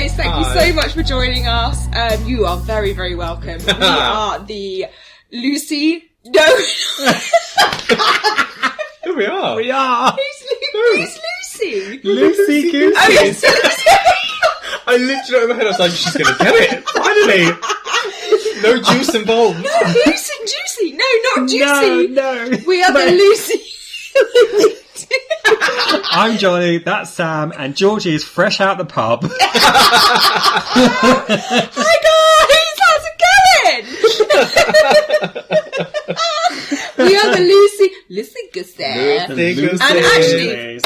guys. Thank you so much for joining us. You are very, very welcome. We are the Loosey... No. Here we are. We are. Who's Loosey? Loosey Goosies. Oh, yes, I literally in my head, I was like, she's going to get it. Finally. No juice involved. No, loose and juicy. No, not juicy. No. We are the Loosey. I'm Jonny, that's Sam, and Georgie is fresh out the pub. Hi guys, how's it going? We are the Loosey Goosies. And actually,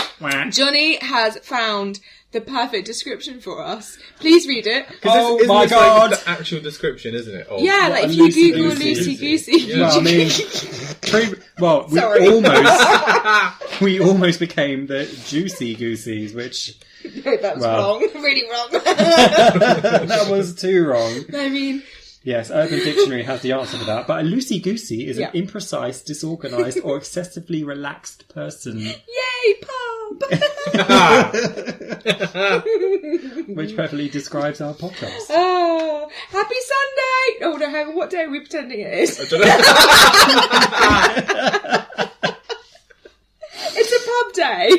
Jonny has found the perfect description for us. Please read it. Oh isn't my this God. like the actual description, isn't it? Of Yeah, like if you Google Loosey Goosey. Yeah. Well, I mean, we almost became the Juicy Goosies, which... No, that's wrong. Really wrong. That was too wrong. I mean... Yes, Urban Dictionary has the answer for that. But a loosey-goosey is an imprecise, disorganised, or excessively relaxed person. Yay, pub! Which perfectly describes our podcast. Oh, happy Sunday! Oh no, hang on, what day are we pretending it is? I don't know. It's a pub day.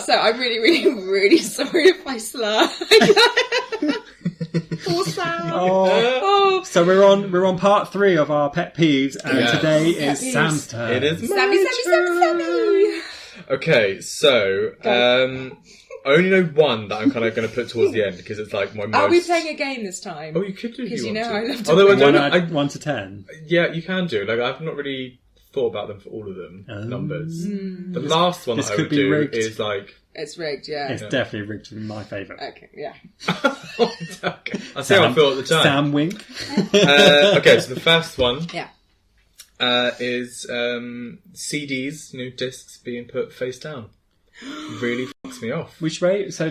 So I'm really, really, really sorry if I slur. Poor Sam. Oh. So we're on part 3 of our pet peeves, and today is Sam's turn. It is Sammy. Okay, so I only know one that I'm kind of going to put towards the end because it's like my most... Are we playing a game this time? Oh, you could do because you know want I to. love to. Although I don't know, 1 to 10. Yeah, you can do. Like I've not really thought about them for all of them numbers. The last one that I would do rigged. is like... It's rigged, yeah. It's definitely rigged to be my favourite. Okay, yeah. Okay. I'll see how I feel at the time. Sam wink. Okay, so the first one is CDs, discs being put face down. Really fucks me off. Which way? So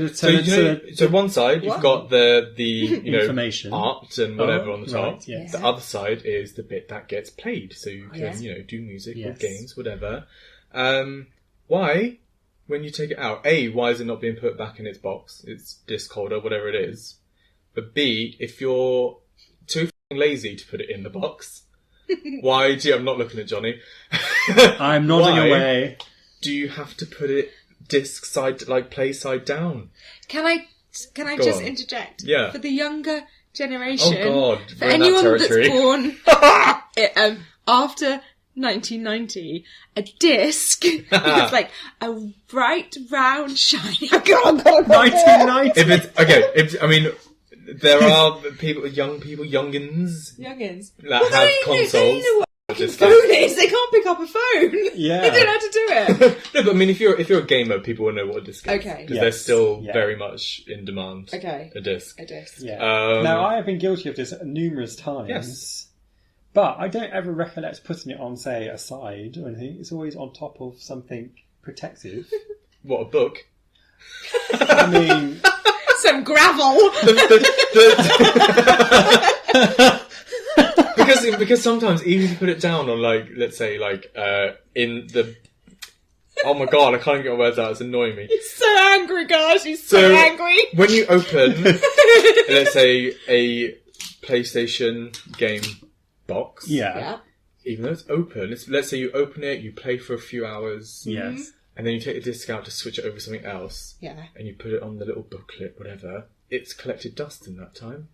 one side you've got the information, art and whatever on the top. Right, yes. The other side is the bit that gets played, so you can do music or games, whatever. Why? When you take it out, A, why is it not being put back in its box, its disc holder, whatever it is? But B, if you're too lazy to put it in the box, why do you... I'm not looking at Jonny. I'm nodding away. Do you have to put it disc side, like play side down? Can I just interject? Yeah. For the younger generation, oh God, for anyone that's born after 1990, a disc is like a bright, round, shiny. God. 1990. If it's okay, there are youngins that have consoles. Phone is. They can't pick up a phone. Yeah, they don't know how to do it. No, but I mean, if you're a gamer, people will know what a disc is. Okay, because they're still very much in demand. Okay, a disc. Yeah. Now I have been guilty of this numerous times. Yes. But I don't ever recollect putting it on, say, a side or anything. It's always on top of something protective. What, a book? I mean... Some gravel! Because sometimes, even if you put it down on, like, let's say, like, in the... Oh my God, I can't get my words out. It's annoying me. He's so angry, guys. He's so angry. When you open, let's say, a PlayStation game box. Yeah. Even though it's open, let's say you open it, you play for a few hours. Yes. And then you take the disc out to switch it over to something else. Yeah. And you put it on the little booklet, whatever. It's collected dust in that time.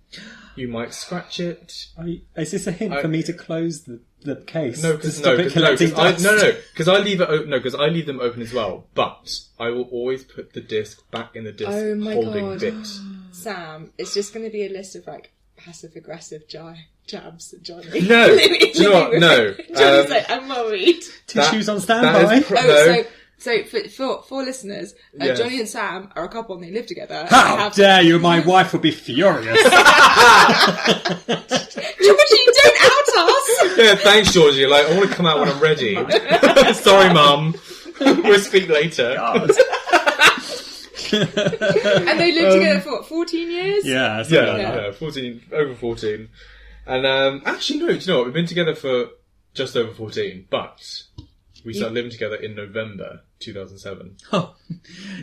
You might scratch it. Is this a hint for me to close the case? No, because I leave them open as well. But I will always put the disc back in the disc holding bit. Sam, it's just going to be a list of like passive aggressive jabs at Jonny. No, do you know what? No. Jonny's like, I'm worried. Tissues on standby. So for listeners, Jonny and Sam are a couple and they live together. How dare you? My wife would be furious. Georgie, don't out us! Yeah, thanks, Georgie. Like, I want to come out when I'm ready. Sorry, Mum. We'll speak later. And they lived together for what, 14 years? Yeah, 14, over 14. And actually, no, do you know what? We've been together for just over 14, but We started living together in November 2007. Oh,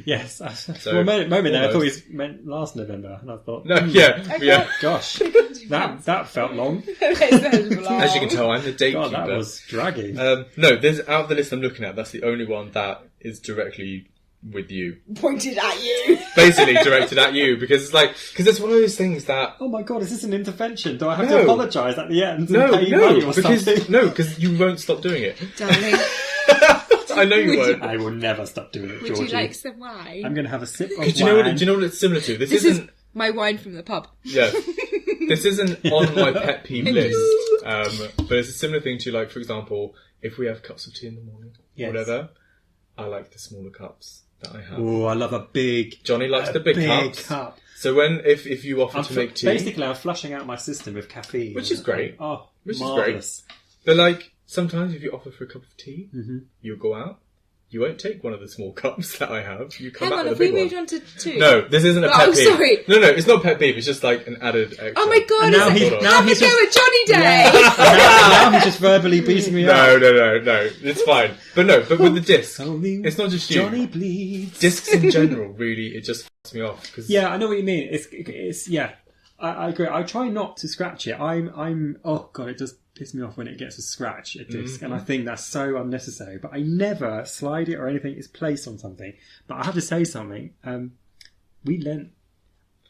yes. For a moment there, I thought it meant last November, and I thought, no, yeah. Gosh, that felt long. As you can tell, I'm the date keeper. That was dragging. No, there's out of the list I'm looking at. That's the only one that is directly with you, pointed at you, basically directed at you, because it's one of those things that. Oh my god, is this an intervention? Do I have to apologise at the end? No, because you won't stop doing it, darling. I know you won't. I will never stop doing it, Georgie. Would you like some wine? I'm going to have a sip of wine. Do you know what it's similar to? This isn't my wine from the pub. Yeah, this isn't on my pet peeve list, but it's a similar thing to, like, for example, if we have cups of tea in the morning, or whatever, I like the smaller cups that I have. Oh, I love a big... Johnny likes the big cup. So if you offer to make tea... Basically, I'm flushing out my system with caffeine. Which is great. Which marvellous. Is great. But, like, sometimes if you offer for a cup of tea, you'll go out. You won't take one of the small cups that I have. You come out with a big one. Hang on, have we moved on to 2? No, this isn't a pet peeve. Sorry. No, it's not pet peeve. It's just like an added extra. Oh my god, now he's go with Johnny Day! Now he's just verbally beating me up. No, it's fine. But with the disc, it's not just you. Johnny bleeds. Discs in general, really, it just fucks me off. Yeah, I know what you mean. It's I agree. I try not to scratch it. Oh god, it does piss me off when it gets a scratch, a disc, and I think that's so unnecessary. But I never slide it or anything. It's placed on something. But I have to say something. We lent.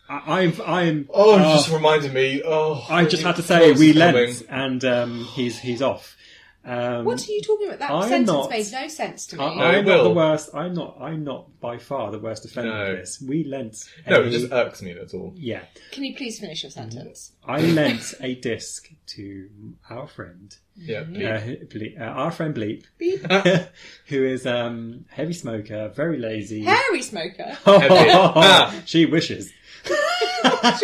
I'm. Oh, you just reminded me. Oh, I just had to say we lent, and he's off. What are you talking about? That sentence made no sense to me. I'm not the worst. I'm not by far the worst offender of this. We lent. No, it just irks me. That's all. Yeah. Can you please finish your sentence? I lent a disc to our friend. Yeah, our friend Bleep, who is heavy smoker, very lazy. Hairy smoker. She wishes. I'm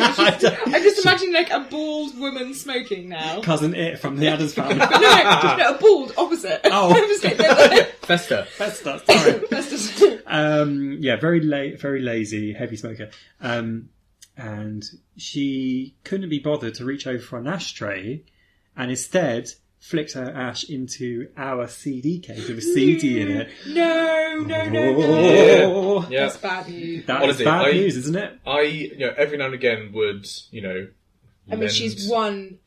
just imagining like a bald woman smoking now. Cousin It from the Addams Family. no, a bald opposite. Oh, Festa. Sorry. Yeah, very lazy, heavy smoker. And she couldn't be bothered to reach over for an ashtray, and instead flicked her ash into our CD case with a CD in it. No. Yeah. That's bad news. That's bad news, isn't it? Every now and again would, I mean, she's one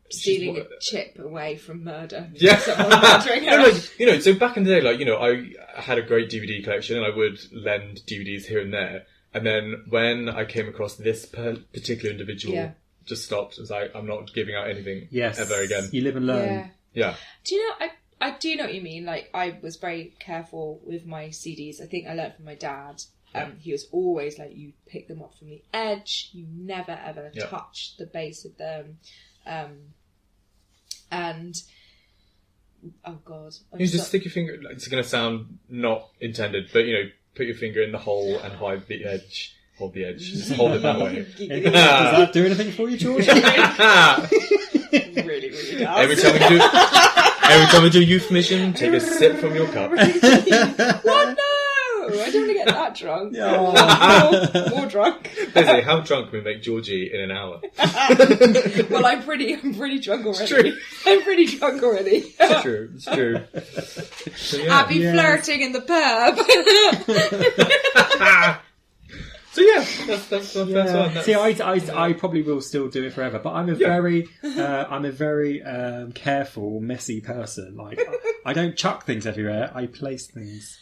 stealing a chip away from murder. Yeah. Her. So back in the day, I had a great DVD collection, and I would lend DVDs here and there. And then when I came across this particular individual, just stopped. It was like, I'm not giving out anything ever again. You live and learn. Yeah. Do you know, I do know what you mean. Like, I was very careful with my CDs. I think I learned from my dad. He was always like, you pick them up from the edge. You never, ever touch the base of them. And, oh God. You just stick your finger, it's going to sound not intended, but, put your finger in the hole and hide the edge. Hold the edge. Just hold it that way. Does that do anything for you, George? Really, really does. Every time we do euphemism, take a sip from your cup. What? No! I don't want to get that drunk. More drunk. Basically, how drunk can we make Georgie in an hour? Well, I'm pretty drunk already. It's true. I'm pretty drunk already. It's true. So, I'll be flirting in the pub. So that's one. See, I probably will still do it forever, but I'm a very careful, messy person. Like, I don't chuck things everywhere. I place things.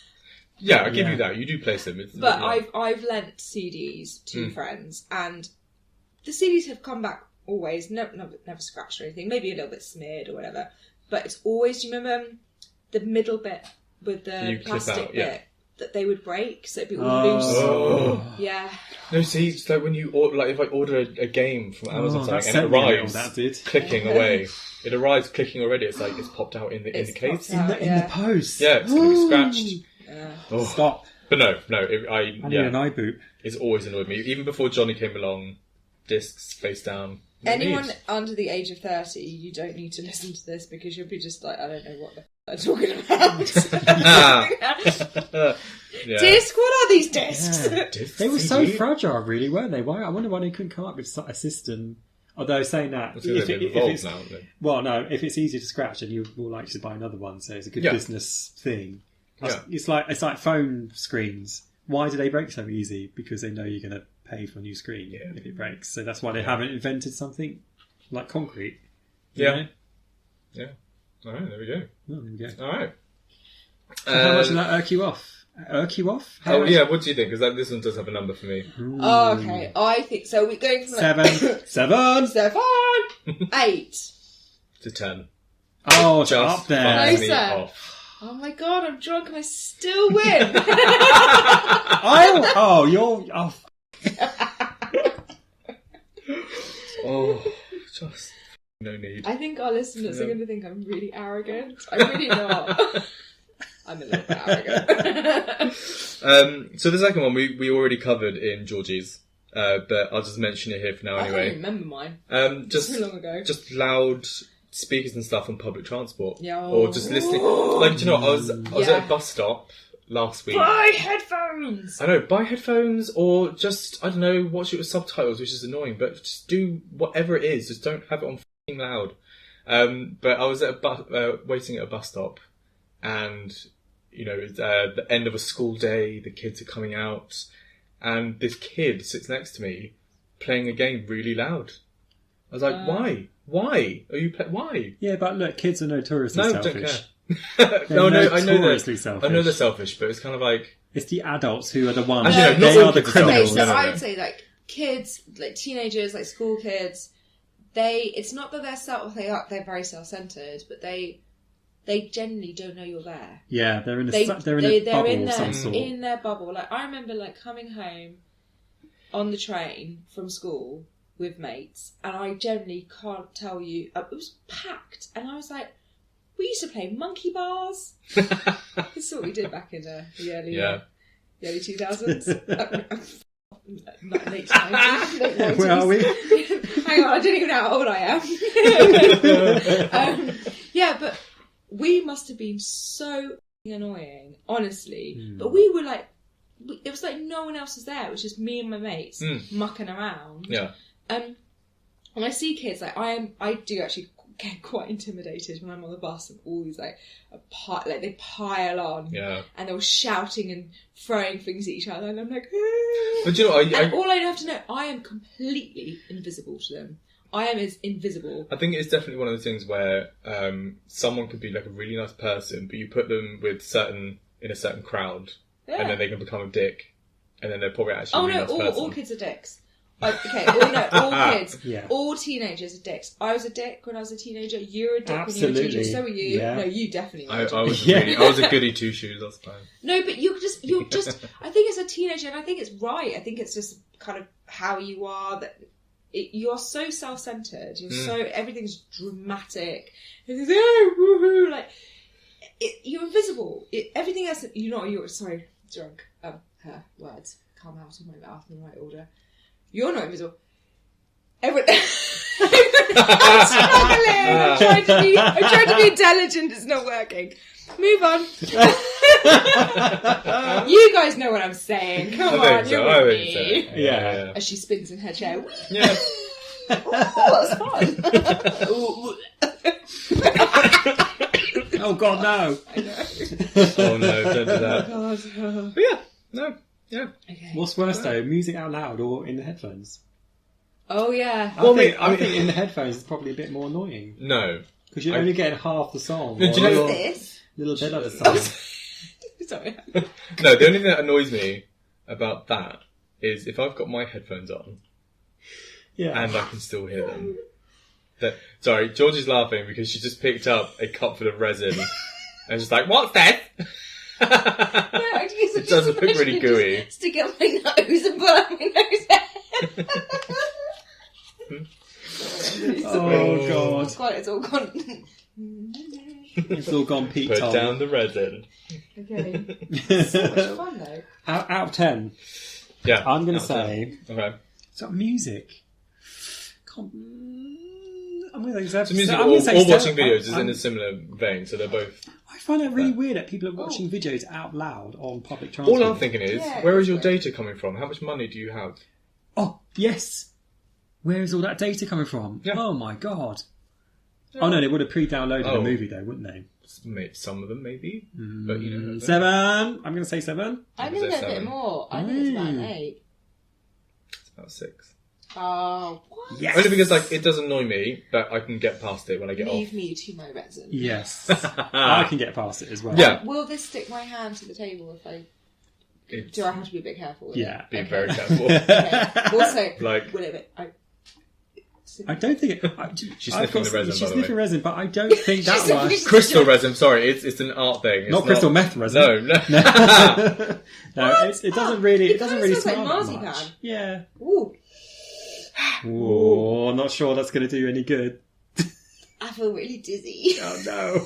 Yeah, I give you that. You do place them. But I've lent CDs to friends, and the CDs have come back always, never scratched or anything. Maybe a little bit smeared or whatever. But it's always. Do you remember the middle bit with the plastic bit? That they would break, so it'd be all loose. Oh. Yeah. No, see, it's like when you order, if I order a game from Amazon and it arrives clicking away. It arrives clicking already. It's like it's popped out in the case. In the post. Yeah, it's going to be scratched. Oh. Stop. But no, I need an eye boop. It's always annoyed me. Even before Johnny came along, discs face down. Anyone under the age of 30, you don't need to listen to this because you'll be just like, I don't know what the I'm talking about. Disc? What are these discs? They were so fragile, really, weren't they? Why? I wonder why they couldn't come up with a system. Although saying that, if it's now, well, no, if it's easier to scratch, then you're more likely to buy another one. So it's a good business thing. It's like phone screens. Why do they break so easy? Because they know you're going to pay for a new screen if it breaks. So that's why they haven't invented something like concrete. Yeah. All right, there we go. All right. So how much did that irk you off? What do you think? Because this one does have a number for me. Oh, okay, I think so. We're going from Seven, 8 to 10. Oh, just up there. Closer. Oh my god, I'm drunk and I still win. Just no need. I think our listeners are going to think I'm really arrogant. I'm really not. I'm a little bit arrogant. So the second one we already covered in Georgie's, but I'll just mention it here for now anyway. I don't remember mine. Just too long ago. Just loud speakers and stuff on public transport. Yeah. Or just listening. Like, do you know what? I was at a bus stop last week. Buy headphones! I know, buy headphones or just, I don't know, watch it with subtitles, which is annoying, but just do whatever it is. Just don't have it on f***ing loud. But I was at waiting at a bus stop, and, you know, it's the end of a school day, the kids are coming out, and this kid sits next to me playing a game really loud. I was like, why? Why are you why? Yeah, but look, kids are notoriously selfish. Don't care. I know they're selfish. I know they're selfish, but it's kind of like it's the adults who are the ones. Actually, they are the criminals. Okay, so I would say like kids, like teenagers, like school kids. It's not that they're very self-centered, but they generally don't know you're there. Yeah, they're in a bubble of some sort. In their bubble. Like I remember, like coming home on the train from school with mates, and I generally can't tell you. It was packed, and I was like, we used to play monkey bars. That's what we did back in the early 2000s. Late 90s. Where are we? Hang on, I don't even know how old I am. But we must have been so annoying, honestly. But we were like, it was like no one else was there. It was just me and my mates mucking around. Yeah. And I see kids, like I do actually get quite intimidated when I'm on the bus and all these they pile on, and they're all shouting and throwing things at each other, and I'm like, ah. But you know, all I have to know, I am completely invisible to them. I am as invisible. I think it's definitely one of those things where someone could be like a really nice person, but you put them with in a certain crowd, and then they can become a dick, and then they're probably actually a really nice person. All kids are dicks. All kids, all teenagers are dicks. I was a dick when I was a teenager. You're a dick when you were a teenager. So were you. Yeah. No, you definitely were. I was a goody two shoes. That's fine. No, but you're just. I think as a teenager, and I think it's right. I think it's just kind of how you are. That you are so self-centered. You're so everything's dramatic. Everything's woohoo! Like you're invisible. Everything else. You're sorry, drunk. Her words come out of my mouth in the right order. You're not invisible. I'm struggling. I'm trying to be intelligent. It's not working. Move on. You guys know what I'm saying. Come on, you're with me. Yeah. As she spins in her chair. Yeah. That's fun. Oh God, no. I know. Oh no, don't do that. Oh, God. But yeah. Okay. What's worse though, music out loud or in the headphones? Oh yeah. I think in the headphones is probably a bit more annoying. No. Because you're only getting half the song. No, do you know this? Little bit of the song. Sorry. No, the only thing that annoys me about that is if I've got my headphones on and I can still hear them. Sorry, Georgie's laughing because she just picked up a cup full of resin and she's like, what's that? It does look really gooey. Stick up my nose and pull out my nose hair. Oh God! It's all gone. It's all gone Pete Put Tom. down the resin. Okay. So much fun though. Out of 10. Yeah. I'm going to say. Okay. So music. I'm going to say. So music or watching videos is in a similar vein, so they're both. I find it really weird that people are watching videos out loud on public transport. All I'm thinking is, where is your data coming from? How much money do you have? Oh, yes. Where is all that data coming from? Yeah. Oh my god. Oh no, they would have pre-downloaded a movie though, wouldn't they? Some of them maybe, but 7. I'm going to say 7. I'm going to go a bit more. I think it's about an 8. It's about 6. Oh, what? Yes. Only because it does annoy me, but I can get past it when I get off. Leave me to my resin. Yes. I can get past it as well. Yeah. Will this stick my hand to the table if I... Do I have to be a bit careful with Yeah. it? Be very careful. Okay. Also, Like... will it... I don't think it... She's sniffing the resin, She's by the sniffing way. resin, but I don't think that one... Crystal resin, sorry, it's an art thing. It's Not crystal meth resin. No. No, it doesn't really... It doesn't really smells like smell that marzipan. much. Yeah. Ooh. Ooh, I'm not sure that's going to do any good. I feel really dizzy. Oh no.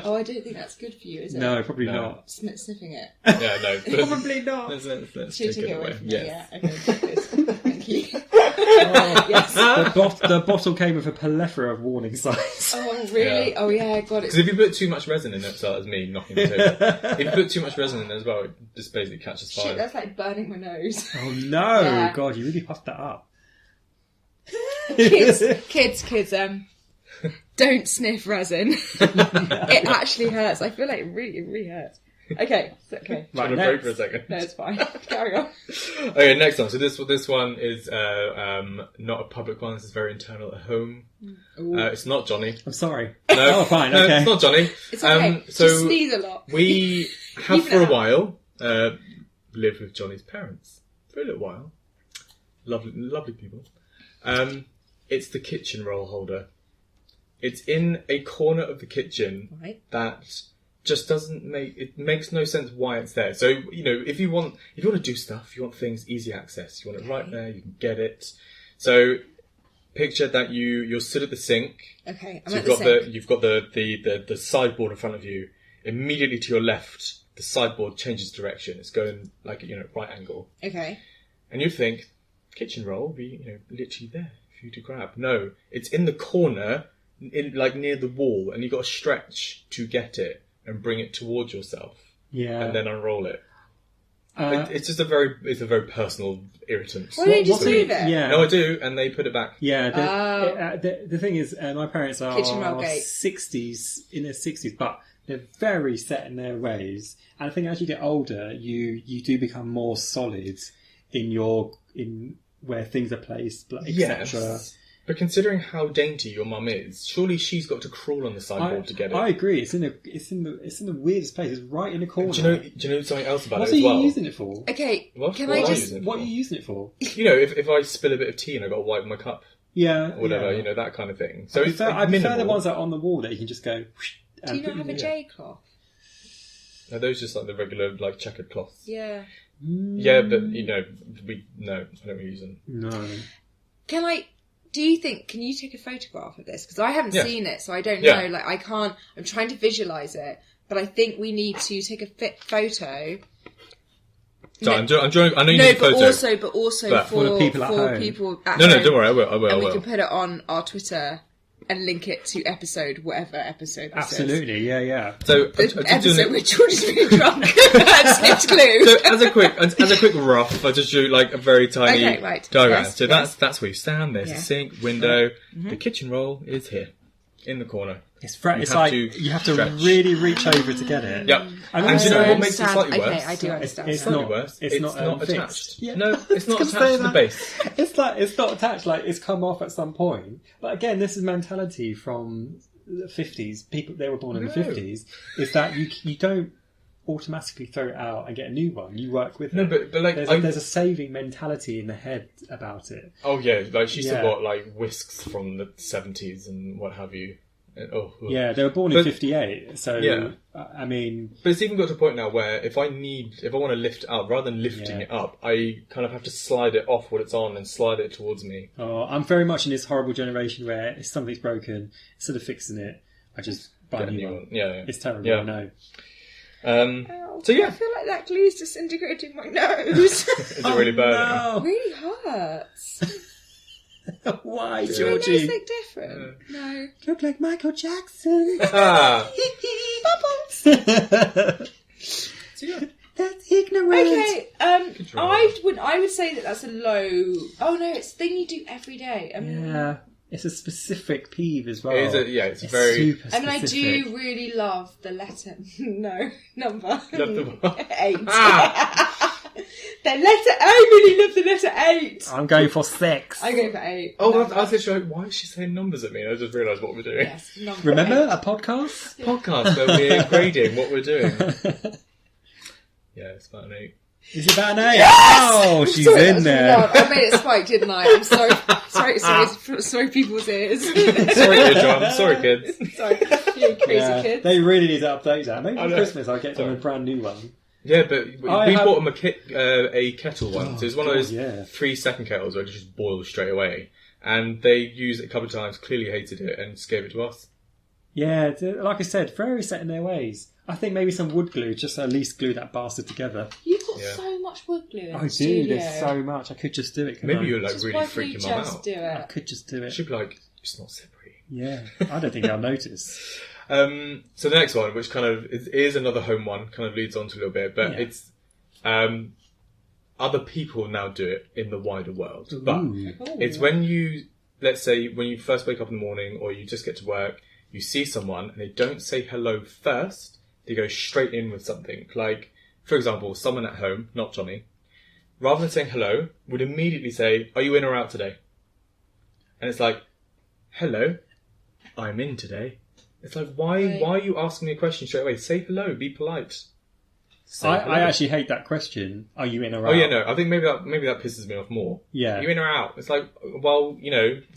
Oh, I don't think that's good for you, is it? No, probably not. Sniffing it. Yeah, no. Probably not. Let's Shooting take it away from me, Yes. yeah. Okay, good. Thank you. Yes. The bottle came with a plethora of warning signs. Oh, really? Yeah. Oh, yeah, God. Because if you put too much resin in it, so that's me knocking the table. If you put too much resin in it as well, it just basically catches fire. Shit, that's like burning my nose. Oh no! Yeah. God, you really puffed that up. Kids, don't sniff resin. It actually hurts. I feel like it really hurts. Okay, okay. Right, a break for a second. No, it's fine. Carry on. Okay, next one. So this one is not a public one. This is very internal at home. It's not Johnny. I'm sorry. No, oh, fine. Okay, it's not Johnny. It's okay. So just sneeze a lot. We have for a while lived with Johnny's parents for a little while. Lovely people. It's the kitchen roll holder. It's in a corner of the kitchen that just makes no sense why it's there. So, if you want to do stuff, you want things easy access. You want it right there, you can get it. So picture that you're stood at the sink. Okay, So you've got the sideboard in front of you. Immediately to your left, the sideboard changes direction. It's going like right angle. Okay. And you think, kitchen roll will be literally there for you to grab. No, it's in the corner, near the wall, and you've got to stretch to get it and bring it towards yourself. Yeah. And then unroll it. It's just a very personal irritant. Why don't you just move it? Yeah. No, I do, and they put it back. Yeah. The thing is, my parents are Kitchen roll gate. 60s, in their 60s, but they're very set in their ways. And I think as you get older, you do become more solid in where things are placed, etc. Yes. But considering how dainty your mum is, surely she's got to crawl on the sideboard to get it. I agree. It's in the weirdest place. It's right in the corner. Do you know something else about What's it as well? What are you using it for? Okay, What can are I you just... using it What are for? you using it for? If I spill a bit of tea and I got to wipe my cup, Yeah. or whatever, yeah. that kind of thing. So I it's prefer the minimal. ones that are on the wall that you can just go... Do you not have a J cloth? Are those just like the regular checkered cloths? Yeah. Yeah, but I don't use them. No. Can you take a photograph of this? Because I haven't seen it, so I don't Yeah. know. I can't, I'm trying to visualise it, but I think we need to take a photo. So I know you need a photo. But also But for the people at home. people at No, home. don't worry, I will. And we can put it on our Twitter and link it to whatever episode this is. Absolutely, yeah. So The episode where Georgie's really drunk. That's clue. So as a quick rough, I just drew a very tiny diagram. Yes, so that's where you stand. There's a sink, window. Mm-hmm. The kitchen roll is here, in the corner. It's you have to stretch. really reach over to get it. Yep. And And do you know also- what makes it slightly worse? Okay, I do understand. It's Slightly not. worse. It's not fixed. attached. Yeah. No, it's not I was attached gonna say to the that. base. It's not attached. It's come off at some point. But again, this is mentality from the 50s. People they were born in the 50s. Is that you don't automatically throw it out and get a new one. You work with it. No, but there's a saving mentality in the head about it. Oh yeah, she's Yeah. still got whisks from the 70s and what have you. Yeah, they were born in 58. So Yeah. I mean, But it's even got to a point now where if I want to lift it up, rather than lifting it up, I kind of have to slide it off what it's on and slide it towards me. I'm very much in this horrible generation where if something's broken, instead of fixing it, I just buy Get a new one. Yeah. It's terrible. Yeah. I know. So yeah, I feel like that glue's disintegrating my nose. is it really burning? No. It really hurts. Why, Does my nose Georgie? look different? No. Look like Michael Jackson. Ah. Bubbles. So yeah, That's ignorant. Okay, I would say that that's a low... Oh no, it's a thing you do every day. I mean, yeah, it's a specific peeve as well. It's very... super specific. I mean, I do really love the letter... number. Love the what? 8. The letter... I really love the letter 8. I'm going for 6. I go for 8. Oh, I was literally like, why is she saying numbers at me? And I just realised what we're doing. Yes, number Remember 8. a podcast? Podcast where we're grading what we're doing. Yeah, it's about an 8. Is it about an 8? Yes! Oh, she's in there. I made it spike, didn't I? I'm sorry, people's ears. Sorry, eardrum. Sorry, kids. Sorry, you crazy kids. They really need to update that. Maybe for Christmas I'll get them a brand new one. Yeah, but we bought them a kettle once. It was one of those 3-second kettles where it just boils straight away. And they used it a couple of times, clearly hated it, and just gave it to us. Yeah, like I said, very set in their ways. I think maybe some wood glue, just at least glue that bastard together. You've got so much wood glue in I the do, studio. there's so much. I could just do it. Maybe you're Just really why freaking don't you mum just out. do it? I could just do it. She'd be like, it's not slippery. Yeah, I don't think they'll notice. So the next one, which kind of is another home one, kind of leads on to a little bit, but it's other people now do it in the wider world. But it's when you, let's say, when you first wake up in the morning or you just get to work, you see someone and they don't say hello first, they go straight in with something. Like, for example, someone at home, not Johnny, rather than saying hello, would immediately say, are you in or out today? And it's like, hello, I'm in today. It's like, why are you asking me a question straight away? Say hello, be polite. I actually hate that question. Are you in or out? Oh yeah, no. I think maybe that pisses me off more. Yeah. Are you in or out? It's like, well,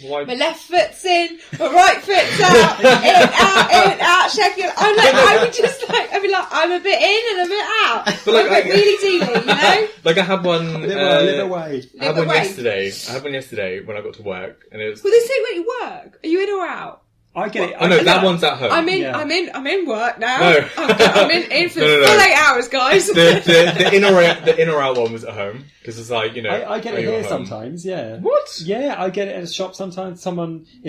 why? My left foot's in, my right foot's out, in, out, shaking. I'd be like, I'm a bit in and a bit out. But like, I'm a bit wheelie-dealy, Like I had one. Live away. I had one yesterday. when I got to work, and it was. Well, they say when you work. Are you in or out? I get it. Oh no, that one's at home. I'm in work now. No. I'm in for the full 8 hours, guys. The in or out one was at home because it's like I get it here sometimes. Yeah. What? Yeah, I get it at a shop sometimes. If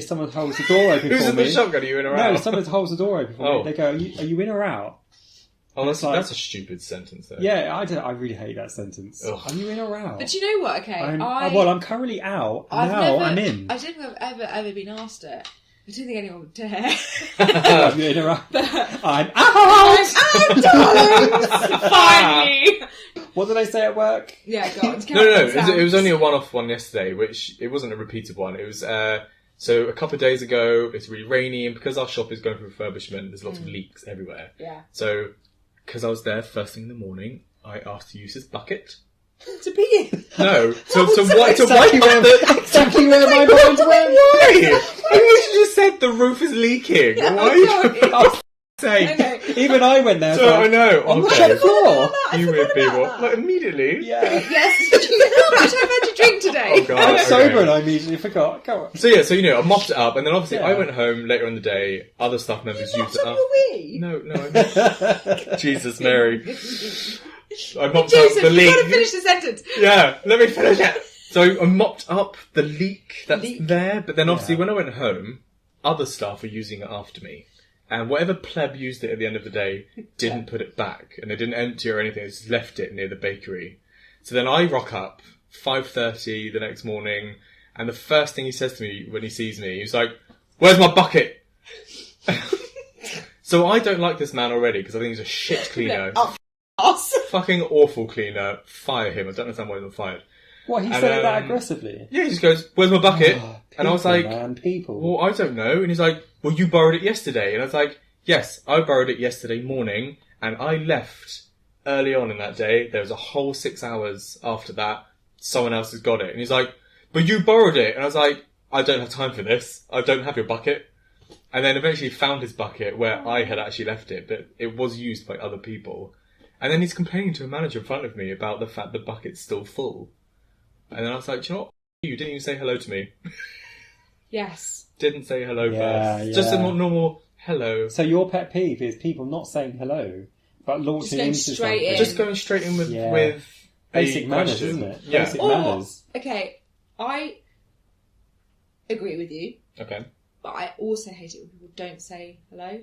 someone holds the door open Who's for in me. the shop? Are you in or out? No, someone holds the door open for me. They go, "Are you in or out?" Oh, that's a stupid sentence. Though. Yeah, I really hate that sentence. Ugh. Are you in or out? But you know what? Okay, I'm currently out. I'm in. I don't think I've ever been asked it. I don't think anyone would dare. Are you in or out? I'm out! I'm out, darling! Finally! What did I say at work? Yeah, God. No. It was only a one-off one yesterday, which it wasn't a repeated one. It was so a couple of days ago. It's really rainy, and because our shop is going for refurbishment, there's lots of leaks everywhere. Yeah. So, because I was there first thing in the morning, I asked to use his bucket. To be in? No. To wipe up Exactly where my mind went. Why? You just said the roof is leaking. Why are you saying? Even I went there. So I know. On the shop floor. You weird people. Like immediately. Yeah. Yes. Do you know how much I've had to drink today? Oh God. I'm sober and I immediately forgot. Go on. So I mopped it up, and then obviously I went home later in the day. Other staff members used it up. No. Jesus, Mary. I mopped up the leak. You've got to finish the sentence. Yeah, let me finish it. So I mopped up the leak that's there, but then obviously when I went home, other staff were using it after me. And whatever pleb used it at the end of the day didn't put it back, and they didn't empty it or anything, they just left it near the bakery. So then I rock up, 5:30 the next morning, and the first thing he says to me when he sees me, he's like, "Where's my bucket?" So I don't like this man already, because I think he's a shit cleaner. Fucking awful cleaner. Fire him. I don't understand why he's not fired. What, he said it that aggressively? Yeah, he just goes, "Where's my bucket?" And I was like, people. "Well, I don't know." And he's like, "Well, you borrowed it yesterday." And I was like, "Yes, I borrowed it yesterday morning, and I left early on in that day. There was a whole 6 hours after that. Someone else has got it." And he's like, "But you borrowed it." And I was like, "I don't have time for this. I don't have your bucket." And then eventually found his bucket where I had actually left it, but it was used by other people. And then he's complaining to a manager in front of me about the fact the bucket's still full. And then I was like, "Do you know what? You didn't even say hello to me." Yes. Didn't say hello first. Yeah. Just a normal hello. So your pet peeve is people not saying hello, but launching into something. Just going straight in with basic manners, question. isn't it? Yeah. Basic manners. Okay, I agree with you. Okay. But I also hate it when people don't say hello.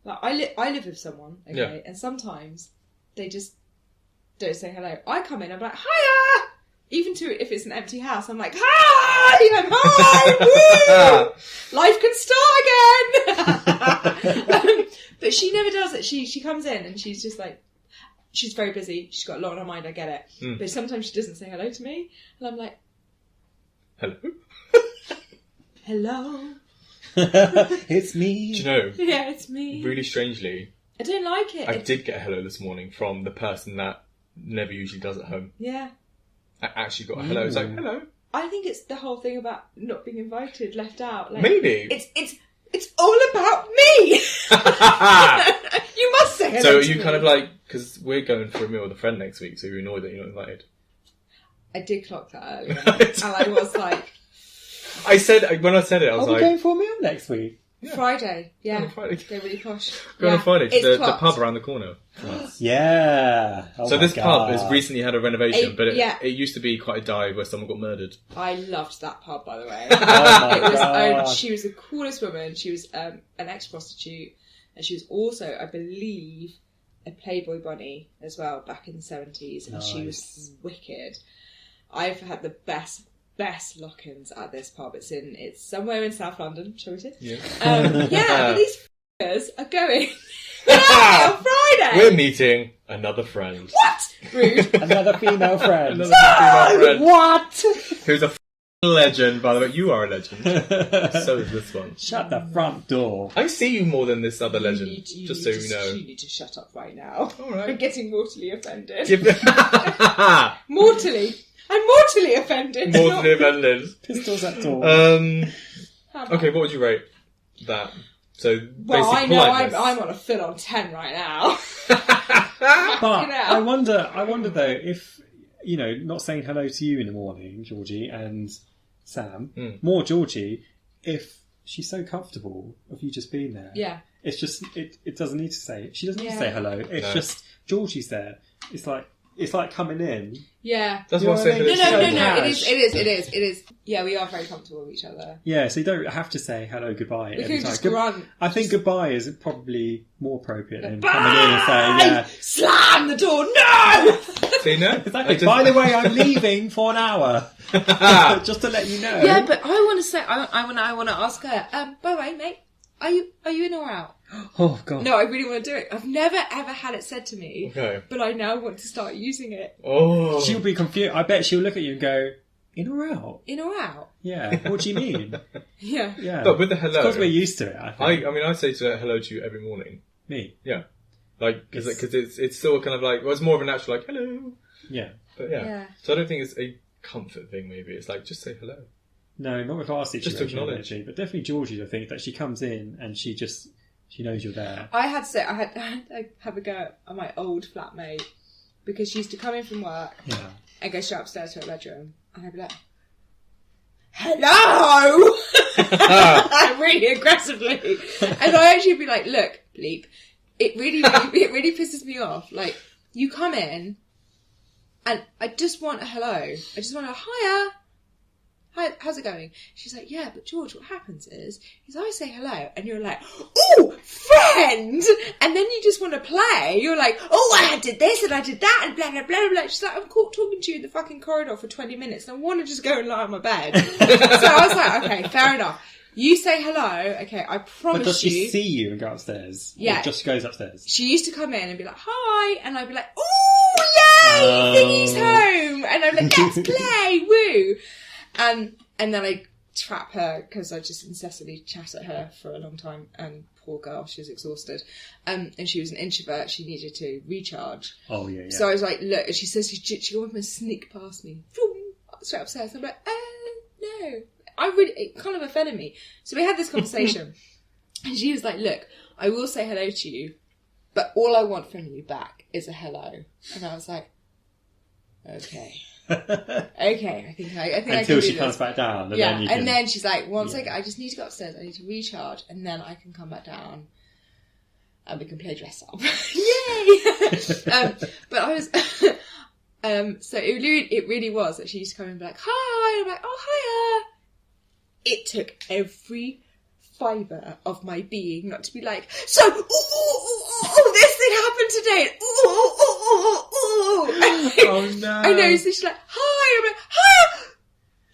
Like I live with someone, okay, and sometimes they don't say hello. I come in, I'm like, hiya! Even if it's an empty house, I'm like, hi! I'm hi! Woo! Life can start again! But she never does it. She comes in and she's just like, she's very busy. She's got a lot on her mind, I get it. But sometimes she doesn't say hello to me. And I'm like, hello? Hello? It's me. Do you know? Yeah, it's me. Really strangely, I don't like it. I did get a hello this morning from the person that never usually does at home. Yeah. I actually got a hello. It's like, hello. I think it's the whole thing about not being invited, left out. Like, maybe. It's all about me! You must say hello So are to you me. kind of like, because we're going for a meal with a friend next week, so you're annoyed that you're not invited? I did clock that earlier. And I was like... When I said it, I was Are we like... going for a meal next week? Yeah. Friday, yeah. On Friday. They're really posh. Go on Friday to the clocked. pub around the corner. Yeah. Oh so my this God. pub has recently had a renovation, but it used to be quite a dive where someone got murdered. I loved that pub, by the way. Oh my God. God. She was the coolest woman. She was an ex-prostitute, and she was also, I believe, a Playboy bunny as well back in the 70s, and she was wicked. I've had the best lock-ins at this pub. It's somewhere in South London, shall we say? Yeah. But these f***ers are going on Friday. We're meeting another friend. What? Rude. Another female friend. Female friend. What? Who's a legend, by the way. You are a legend. So is this one. Shut the front door. I see you more than this other legend, just so you know. You need to shut up right now. All right. I'm getting mortally offended. Mortally I'm mortally offended. offended. Pistols at door. Okay, what would you rate that? So, well, I know politeness. I'm on a full-on 10 right now. But I wonder though if, not saying hello to you in the morning, Georgie and Sam, more Georgie, if she's so comfortable of you just being there. Yeah. It's just it doesn't need to say. She doesn't need to say hello. It's just Georgie's there. It's like coming in. Yeah. That's what I say. No. It is. Yeah, we are very comfortable with each other. Yeah, so you don't have to say hello, goodbye We every can time. just grunt. I think goodbye is probably more appropriate than coming in and saying, slam the door. No. See, no. Exactly. By the way, I'm leaving for an hour. Just to let you know. Yeah, but I want to say, I want to ask her. By the way, mate, are you in or out? Oh God. No, I really want to do it. I've never ever had it said to me, but I now want to start using it. Oh. She'll be confused. I bet she'll look at you and go, in or out? In or out? Yeah. What do you mean? Yeah. But with the hello, because we're used to it. I think. I say hello to you every morning. Me. Yeah. Like because it's still kind of like it's more of a natural like hello. Yeah. But yeah. So I don't think it's a comfort thing. Maybe it's like just say hello. No, not with our situation. Just to acknowledge. Actually, but definitely Georgie. I think that she comes in and she knows you're there. I had to have a go at my old flatmate because she used to come in from work and go straight upstairs to her bedroom, and I'd be like, "Hello," really aggressively, and I actually be like, "Look, bleep, it really pisses me off. Like, you come in, and I just want a hello. I just want a hiya. Hi, how's it going?" She's like, "Yeah, but George, what happens is I say hello, and you're like, oh, friend, and then you just want to play. You're like, oh, I did this and I did that, and blah blah blah blah." She's like, "I'm caught talking to you in the fucking corridor for 20 minutes, and I want to just go and lie on my bed." So I was like, okay, fair enough. You say hello, okay, I promise you. But does she see you and go upstairs? Yeah. Or just goes upstairs? She used to come in and be like, "Hi," and I'd be like, "Oh, yay, Thingy's home," and I'd be like, "Let's play, woo." And then I trap her because I just incessantly chat at her for a long time. And poor girl, she was exhausted. And she was an introvert. She needed to recharge. Oh, yeah. So I was like, look, and she says she went and sneak past me. Straight upstairs. I'm like, no. It kind of offended me. So we had this conversation. And she was like, look, I will say hello to you, but all I want from you back is a hello. And I was like, okay. Okay, I think I can until do she this. comes back down. And yeah, then you can... and then she's like, one second, I just need to go upstairs. I need to recharge, and then I can come back down, and we can play dress up. Yay! But I was, so it really was that she used to come in and be like, "Hi," I'm like, "Oh, hiya." It took every fibre of my being not to be like, "So, this thing happened today. Oh no! I know. So she's like, "Hi." I'm like, "Hi."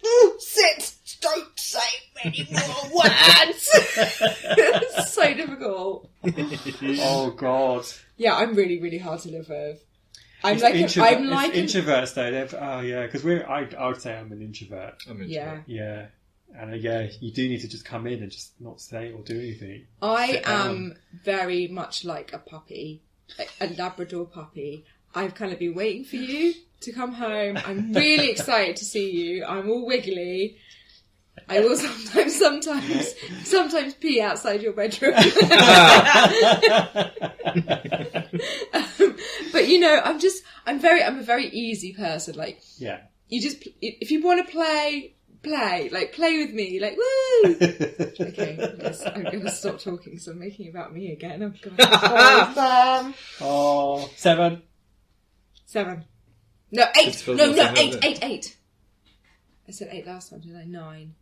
Ooh, sit. Don't say many more words. It's so difficult. Oh god. Yeah, I'm really, really hard to live with. It's introverts though. Because I would say I'm an introvert. I'm an Yeah. Yeah. And you do need to just come in and just not say or do anything. I am very much like a puppy, like a Labrador puppy. I've kind of been waiting for you to come home. I'm really excited to see you. I'm all wiggly. I will sometimes pee outside your bedroom. But I'm a very easy person. Like, yeah, you just, if you want to play, like, play with me, like, woo! Okay, I'm going to stop talking because I'm making it about me again. Oh, God. Oh, 7. 7. No, 8. No, 8. Eight. 8. I said 8 last time, didn't I? 9.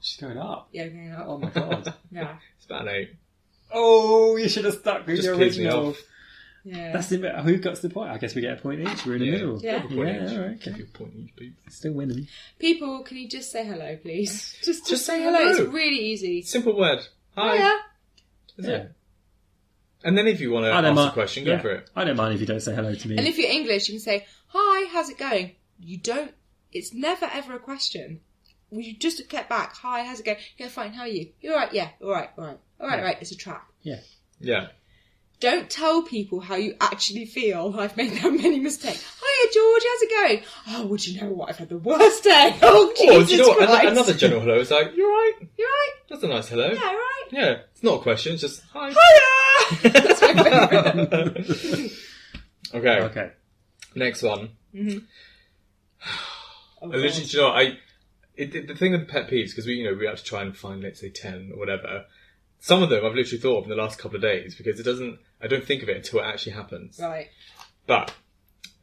She's going up. Yeah, going up. Oh my god. Yeah. It's about an 8. Oh, you should have stuck with Just your pees me original. off. Yeah. That's the bit. Who got to the point? I guess we get a point each. We're in the middle. Yeah. Point each. All right, okay. Give you a point each, please. Still winning. People, can you just say hello, please? Just say hello. hello. It's really easy. Simple word. Hi. Hiya. That's it. And then if you want to ask a question, go for it. I don't mind if you don't say hello to me. And if you're English, you can say, "Hi, how's it going?" You don't. It's never ever a question. You just get back. "Hi, how's it going?" "Yeah, fine. How are you?" "You all right?" "Yeah, all right, all right, all right, right." It's a trap. Yeah. Yeah. Don't tell people how you actually feel. I've made that many mistakes. "Hiya, George, how's it going?" "Oh, would you know what? I've had the worst day." Oh, Jesus do you know what? Christ. Another general hello is like, "You're right." "You all right?" That's a nice hello. "Yeah, all right." Yeah. It's not a question. It's just hi. Hiya! That's my favourite. Okay. Okay. Next one. Mm-hmm. Oh, Literally, do you know what? The thing with the pet peeves, because we have to try and find, let's say, 10 or whatever. Some of them I've literally thought of in the last couple of days because I don't think of it until it actually happens. Right. But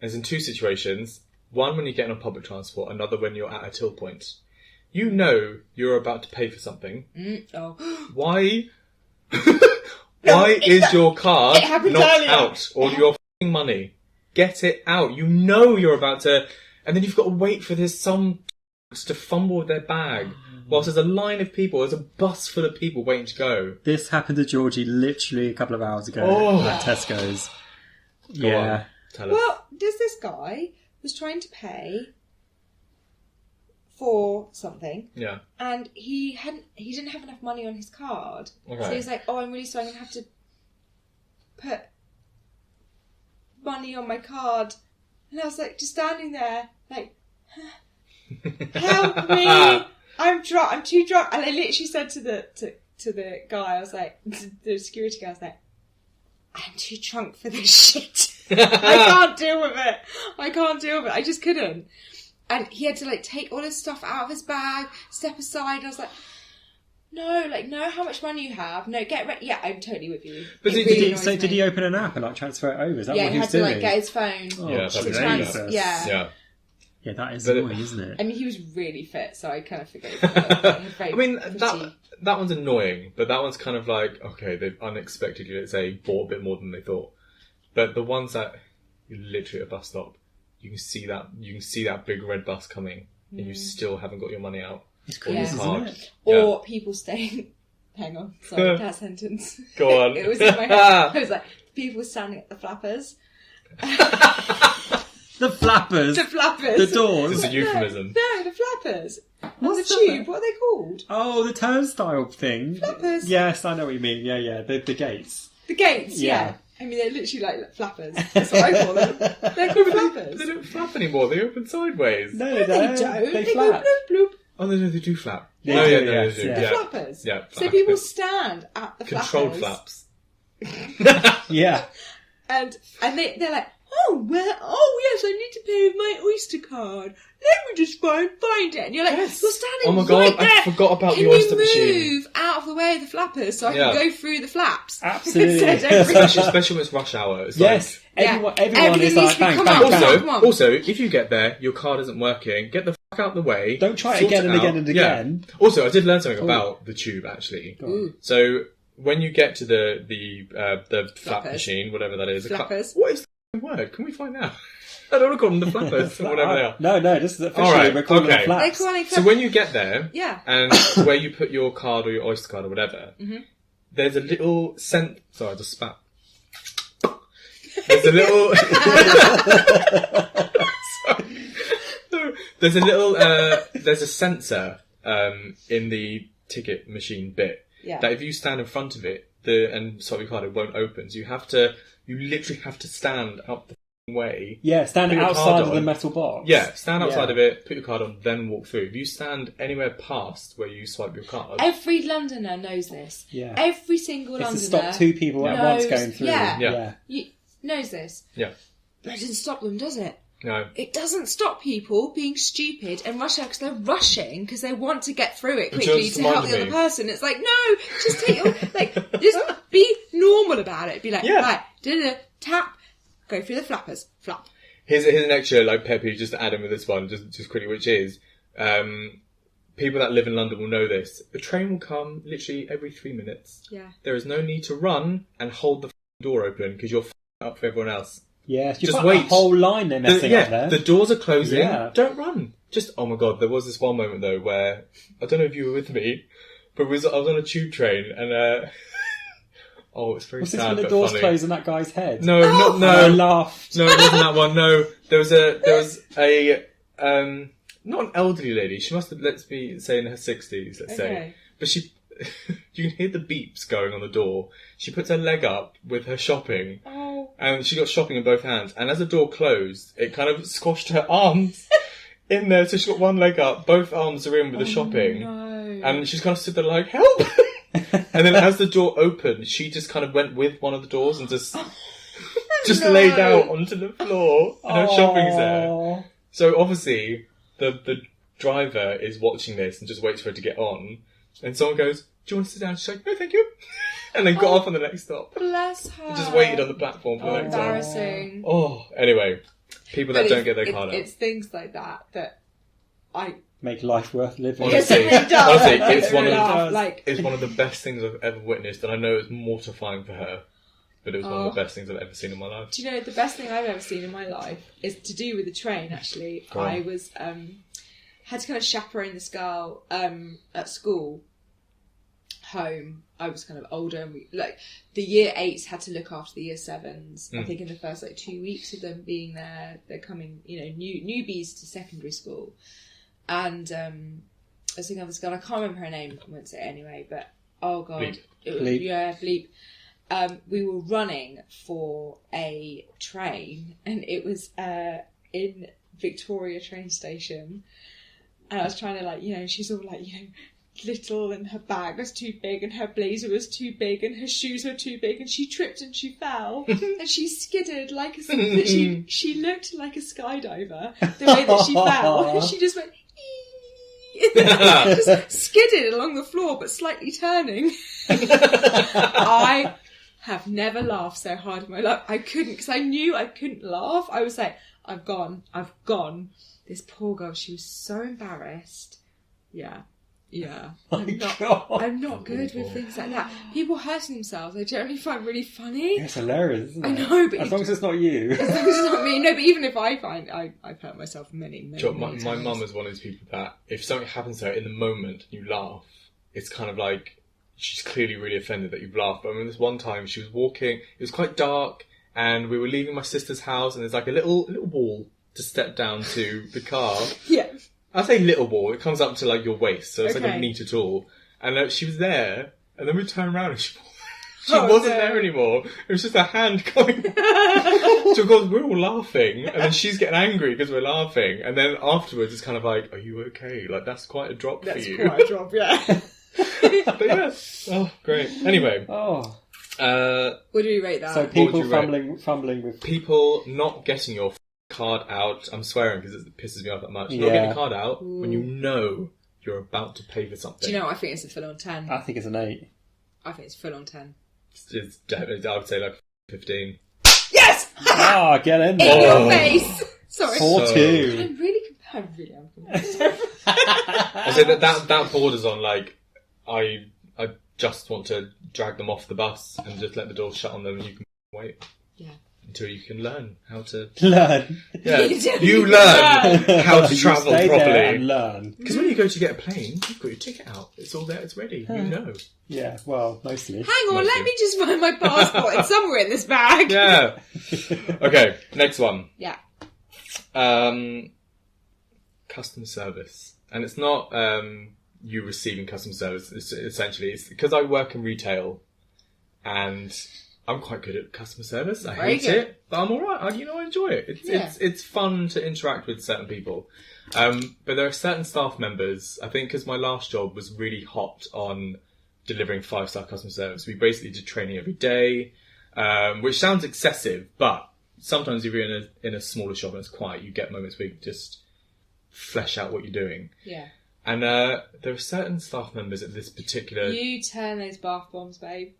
there's in 2 situations. One when you're getting on public transport, another when you're at a till point. You know you're about to pay for something. Why? Why is your card not out or your f***ing money? Get it out. You know you're about to, and then you've got to wait for some to fumble with their bag whilst there's a line of people. There's a bus full of people waiting to go. This happened to Georgie literally a couple of hours ago at Tesco's. Go on, tell us. Well, there's this guy who's trying to pay for something. Yeah. And he didn't have enough money on his card. Okay. So he's like, "Oh, I'm really sorry, I'm going to have to put money on my card." And I was like, just standing there, like, "Help me! I'm too drunk." And I literally said to the guy, I was like, to the security guy, I was like, "I'm too drunk for this shit. I can't deal with it. I just couldn't." And he had to take all his stuff out of his bag, step aside. And I was like, "No, know how much money you have. No, get ready." Yeah, I'm totally with you. But did he open an app and transfer it over? Is that what he was doing? Yeah, he had to get his phone. Oh, yeah, to yeah. Yeah, that is annoying, isn't it? I mean, he was really fit, so I kind of forgave him. I mean, that one's annoying, but that one's kind of like, okay, they've unexpectedly, let's say, bought a bit more than they thought. But the ones that you're literally at a bus stop, you can see that big red bus coming, and you still haven't got your money out. It's crazy, isn't it? Or people staying... Hang on, sorry, that sentence. Go on. It was in my head. I was like, people standing at the flappers. The flappers? The flappers. The doors? This is a euphemism. No, the flappers. What's the tube, what are they called? Oh, the turnstile thing. Flappers. Yes, I know what you mean. Yeah. The gates. The gates, yeah. I mean, they're literally like flappers. That's what I call them. They're called flappers. They don't flap anymore. They open sideways. No, they don't. They flap. Go bloop, bloop. Oh, they do flap. They oh, do, yeah, yes, they do. yeah. The flappers. Yeah. So people stand at the Controlled flappers. flaps. Yeah. And they're like, "Oh, yes, I need to pay with my Oyster card. Let me just find it." And you're like, Yes. "You're standing Oh my God, right there. I forgot about Can the Oyster you machine. move out of the way of the flappers so I can go through the flaps?" Absolutely. Especially when it's rush hour. It's Yes. like, Everyone is like, bang, bang, bang. Also, if you get there, your card isn't working, get the fuck out the way. Don't try it again and again and again. Yeah. Also, I did learn something about the tube, actually. So, when you get to the flap Flappers. machine, whatever that is... Flappers. What is word. Can we find out? I don't want to call them the flappers or whatever they are. No, this is officially we're calling them flaps. So when you get there, yeah, and where you put your card or your Oyster card or whatever, there's a little Sorry, I just spat. There's a little. There's a little. There's a sensor in the ticket machine bit that if you stand in front of it, and swipe your card, it won't open. So you literally have to stand up the way. Yeah, stand outside of the metal box. Yeah, stand outside of it, put your card on, then walk through. If you stand anywhere past where you swipe your card... Every Londoner knows this. Yeah. Every single Londoner... It's to stop two people at once going through. Yeah. Knows this. Yeah. But it doesn't stop them, does it? No. It doesn't stop people being stupid and rushing out because they're rushing because they want to get through it quickly to help the other person. It's like, no, just take your... just be normal about it. Be like, right, tap... Go through the flappers. Flap. Here's an extra pet peeve just to add in with this one, just quickly, which is people that live in London will know this. The train will come literally every 3 minutes. Yeah. There is no need to run and hold the door open because you're up for everyone else. Yeah, just wait. A whole line they're messing up there. The doors are closing. Yeah. Don't run. Oh my god, there was this one moment though where I don't know if you were with me, but I was on a tube train and. Oh, it's very sad. Was this when the doors closed on that guy's head? No. I laughed. No, it wasn't that one. No, there was a not an elderly lady. She must have, let's say in her 60s, let's say. But you can hear the beeps going on the door. She puts her leg up with her shopping, and she got shopping in both hands. And as the door closed, it kind of squashed her arms in there. So she got one leg up, both arms are in with the shopping, and she's kind of stood there like, help. And then as the door opened, she just kind of went with one of the doors and just laid out onto the floor. And her shopping's there. So obviously, the driver is watching this and just waits for her to get on. And someone goes, do you want to sit down? She's like, no, thank you. And then got off on the next stop. Bless her. And just waited on the platform for the next stop. Embarrassing. Anyway. People that don't get their card out. It's things like that I... Make life worth living. Honestly, it's one of the best things I've ever witnessed, and I know it's mortifying for her, but it was one of the best things I've ever seen in my life. Do you know, the best thing I've ever seen in my life is to do with the train, actually. I was, had to kind of chaperone this girl at school home. I was kind of older, and the year 8s had to look after the year 7s. I think in the first 2 weeks of them being there, they're coming, newbies to secondary school. And I was thinking of this girl, I can't remember her name, I won't say it anyway, but oh god. Bleep. Bleep. We were running for a train, and it was in Victoria train station, and I was trying to she's all little, and her bag was too big, and her blazer was too big, and her shoes were too big, and she tripped and she fell, and she skidded like she looked like a skydiver the way that she fell, and she just went just skidded along the floor but slightly turning. I have never laughed so hard in my life. I couldn't, because I knew I couldn't laugh. I was like, I've gone. This poor girl, she was so embarrassed. Yeah. I'm not good with things like that. People hurting themselves, I generally find really funny. It's hilarious, isn't it? I know, but as long as it's not you. As long as it's not me. No, but even if I find I've hurt myself many times. My mum is one of those people that if something happens to her in the moment and you laugh, it's kind of like she's clearly really offended that you've laughed. But I mean, this one time she was walking, it was quite dark, and we were leaving my sister's house, and there's like a little wall to step down to the car. Yeah. I say little wall, it comes up to your waist, so it's like a metre tall. And she was there, and then we turned around and she wasn't there anymore. It was just a hand coming. So of course we're all laughing, and then she's getting angry because we're laughing. And then afterwards it's kind of like, are you okay? That's quite a drop for you. That's quite a drop, yeah. But yeah. Oh, great. Anyway. Oh. What do we rate that? So people fumbling with... People not getting your card out. I'm swearing because it pisses me off that much. Not getting your card out when you know you're about to pay for something. Do you know what? I think it's a full-on 10. I think it's an 8. I think it's full-on 10. It's definitely, I would say 15. Yes! Get in there. In your face! Sorry. 4-2. I'm really am. I say that borders on I just want to drag them off the bus and just let the door shut on them and you can wait. Yeah. until you can learn how to learn. Yeah, you learn how to travel Stay properly there and learn. Because when you go to get a plane, you've got your ticket out. It's all there. It's ready. You know. Yeah, well, mostly. Hang on, let me just find my passport. It's somewhere in this bag. Yeah. Okay, next one. Yeah. Customer service. And it's not you receiving customer service. It's because I work in retail and I'm quite good at customer service. I hate it, but I'm alright. I enjoy it. It's fun to interact with certain people. But there are certain staff members, I think because my last job was really hot on delivering 5-star customer service. We basically did training every day, which sounds excessive, but sometimes if you're in a smaller shop and it's quiet, you get moments where you just flesh out what you're doing. Yeah. And there are certain staff members at this particular... You turn those bath bombs, babe.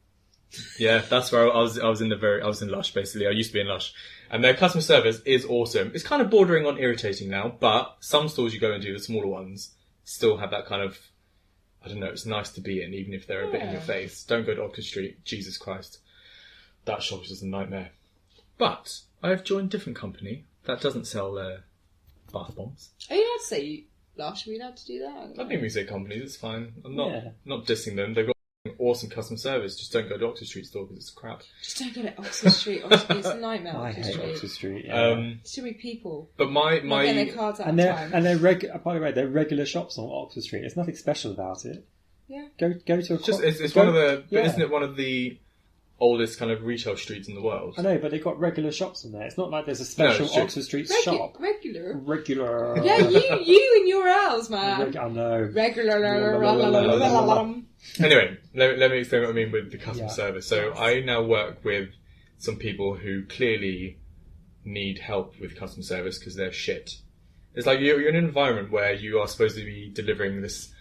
Yeah, that's where I was in Lush, basically. I used to be in Lush. And their customer service is awesome. It's kind of bordering on irritating now, but some stores you go into, the smaller ones, still have that kind of... I don't know, it's nice to be in, even if they're a bit in your face. Don't go to Oxford Street. Jesus Christ. That shop is just a nightmare. But I've joined a different company that doesn't sell bath bombs. Are you allowed to say Lush? Are we allowed to do that? I think we say companies, it's fine. I'm not dissing them. They've got awesome customer service. Just don't go to Oxford Street store because it's crap. Just don't go to Oxford Street. It's a nightmare. I Oxford hate Street. Oxford Street. Yeah. Too many people. But my Not getting their cards out and in they're time. by the way, they're regular shops on Oxford Street. There's nothing special about it. Yeah. Go to a... It's one of the... But isn't it one of the oldest kind of retail streets in the world? I know, but they've got regular shops on there. It's not like there's a special Oxford Street shop. Regular. Yeah, you and your elves, man. I know. Regular. Anyway, let me explain what I mean with the customer service. So I now work with some people who clearly need help with customer service because they're shit. It's like you're in an environment where you are supposed to be delivering this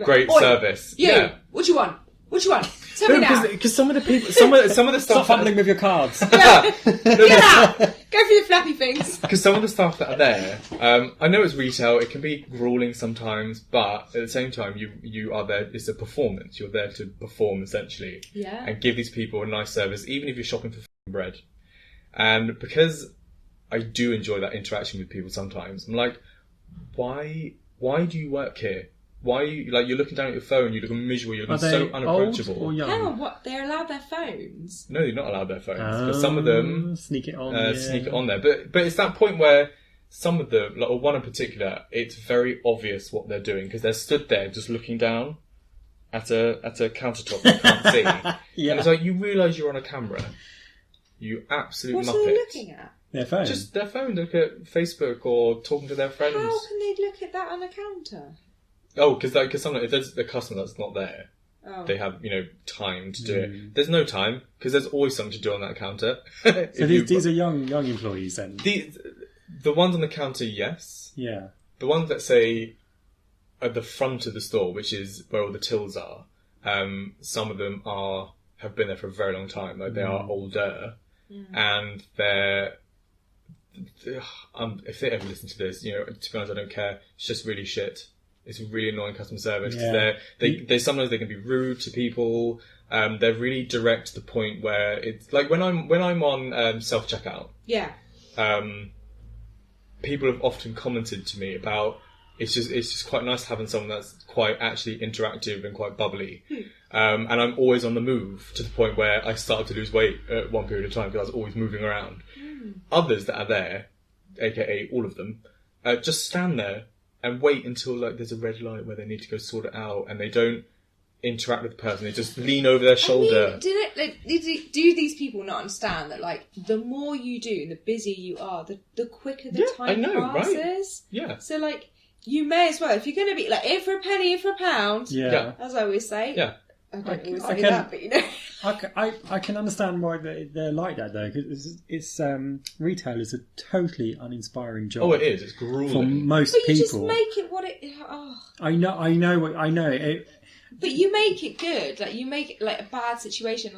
great service. Yeah. What you want? Tell me now. Because some of the people, some of the Stop staff, fumbling with your cards. Yeah. Get out. Go for the flappy things. Because some of the staff that are there, I know it's retail. It can be grueling sometimes, but at the same time, you are there. It's a performance. You're there to perform essentially, and give these people a nice service, even if you're shopping for bread. And because I do enjoy that interaction with people sometimes, I'm like, why do you work here? Why are you, you're looking down at your phone, you look miserable, you're looking so unapproachable. Old or young? Hang on, what? They're allowed their phones? No, you're not allowed their phones. But some of them... Sneak it on. Sneak it on there. But it's that point where some of them, or one in particular, it's very obvious what they're doing, because they're stood there just looking down at a countertop you can't see. And it's like, you realise you're on a camera. You absolute muppet. What are they looking at? Their phone. Just their phone. Look at Facebook or talking to their friends. How can they look at that on a counter? Oh, because sometimes if there's a customer that's not there, they have time to do it. There's no time because there's always something to do on that counter. So these are young employees then. The ones on the counter, yes. Yeah. The ones that say at the front of the store, which is where all the tills are, some of them have been there for a very long time. Like they are older, and they're. If they ever listen to this, to be honest, I don't care. It's just really shit. It's really annoying customer service. Yeah. They sometimes they can be rude to people. They're really direct to the point where it's like when I'm on self checkout. Yeah. People have often commented to me about it's just quite nice having someone that's quite actually interactive and quite bubbly. And I'm always on the move to the point where I started to lose weight at one period of time because I was always moving around. Others that are there, aka all of them, just stand there and wait until there's a red light where they need to go sort it out, and they don't interact with the person. They just lean over their shoulder. Do these people not understand that the more you do and the busier you are, the quicker the time passes? Right? Yeah. So you may as well, if you're going to be in for a penny, in for a pound. Yeah. As I always say. Yeah. I don't always say that, but I can understand why they're like that though, because it's retail is a totally uninspiring job. Oh, it is. It's grueling but for most people. you just make it what it. Oh. I know. But you make it good. You make it a bad situation.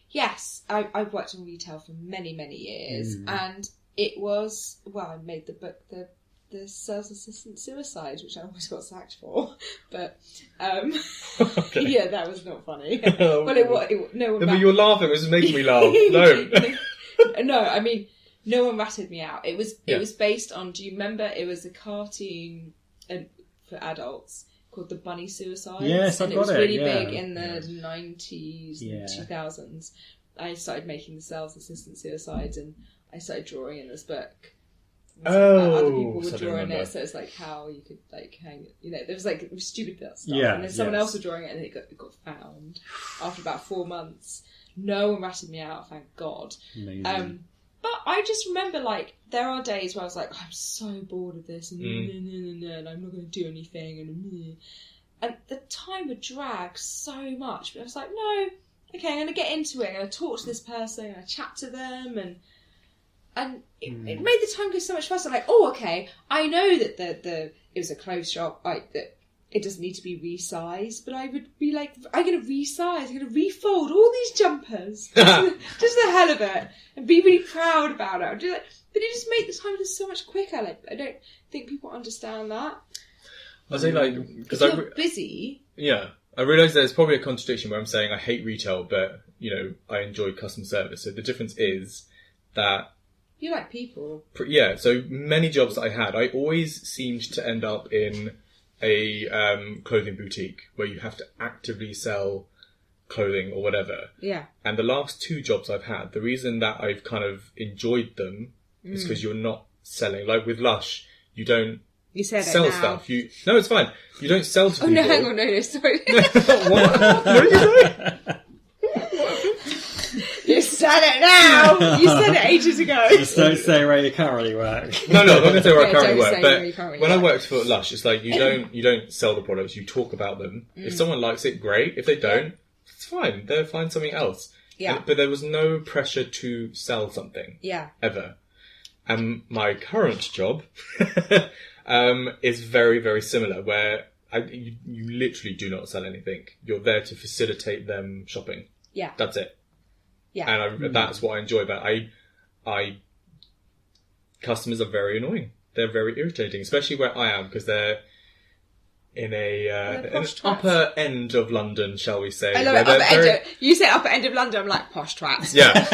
Yes, I've worked in retail for many, many years, and it was I made the book the sales assistant suicide, which I almost got sacked for, but yeah, that was not funny. Well, no one. But you're laughing. It was making me laugh. No. No, I mean, no one ratted me out. It was based on, do you remember, it was a cartoon for adults called The Bunny Suicides. Yes, and I've it was got it, really yeah. big in the 90s and 2000s. I started making the sales assistant suicides, and I started drawing in this book. Other people were drawing it, so it's like how you could like hang, there was like stupid stuff, and then someone else was drawing it, and it got found after about 4 months. No one ratted me out, thank God. Amazing. But I just remember, like, there are days where I was like, I'm so bored of this, and and I'm not going to do anything, and the time would drag so much. But I was like, no, okay, I'm going to get into it. I'm going to talk to this person, I'm going to chat to them, and it made the time go so much faster. Like, oh, okay, I know that it was a clothes shop, that it doesn't need to be resized, but I would be like, I'm going to resize, I'm going to refold all these jumpers, just the hell of it, and be really proud about it. But it just made the time go so much quicker. Like, I don't think people understand that. I say, like, because you're busy. Yeah, I realise there's probably a contradiction where I'm saying I hate retail, but I enjoy customer service. So the difference is that you like people. Yeah. So many jobs that I had, I always seemed to end up in a clothing boutique where you have to actively sell clothing or whatever. Yeah. And the last 2 jobs I've had, the reason that I've kind of enjoyed them is because you're not selling. Like with Lush, you don't sell stuff. No, it's fine. You don't sell to people. No, hang on, no, sorry. What did you say? You said it now! You said it ages ago. Just don't say where you currently work. No, I'm not going to say where I currently work. But when I worked for Lush, it's like you don't sell the products, you talk about them. If someone likes it, great. If they don't, it's fine. They'll find something else. Yeah. But there was no pressure to sell something. Yeah. Ever. And my current job is very, very similar, where you literally do not sell anything. You're there to facilitate them shopping. Yeah. That's it. Yeah. And that's what I enjoy about it. Customers are very annoying. They're very irritating, especially where I am, because they're in an upper end of London, shall we say. I love it. You say upper end of London, I'm like, posh twats. Yeah.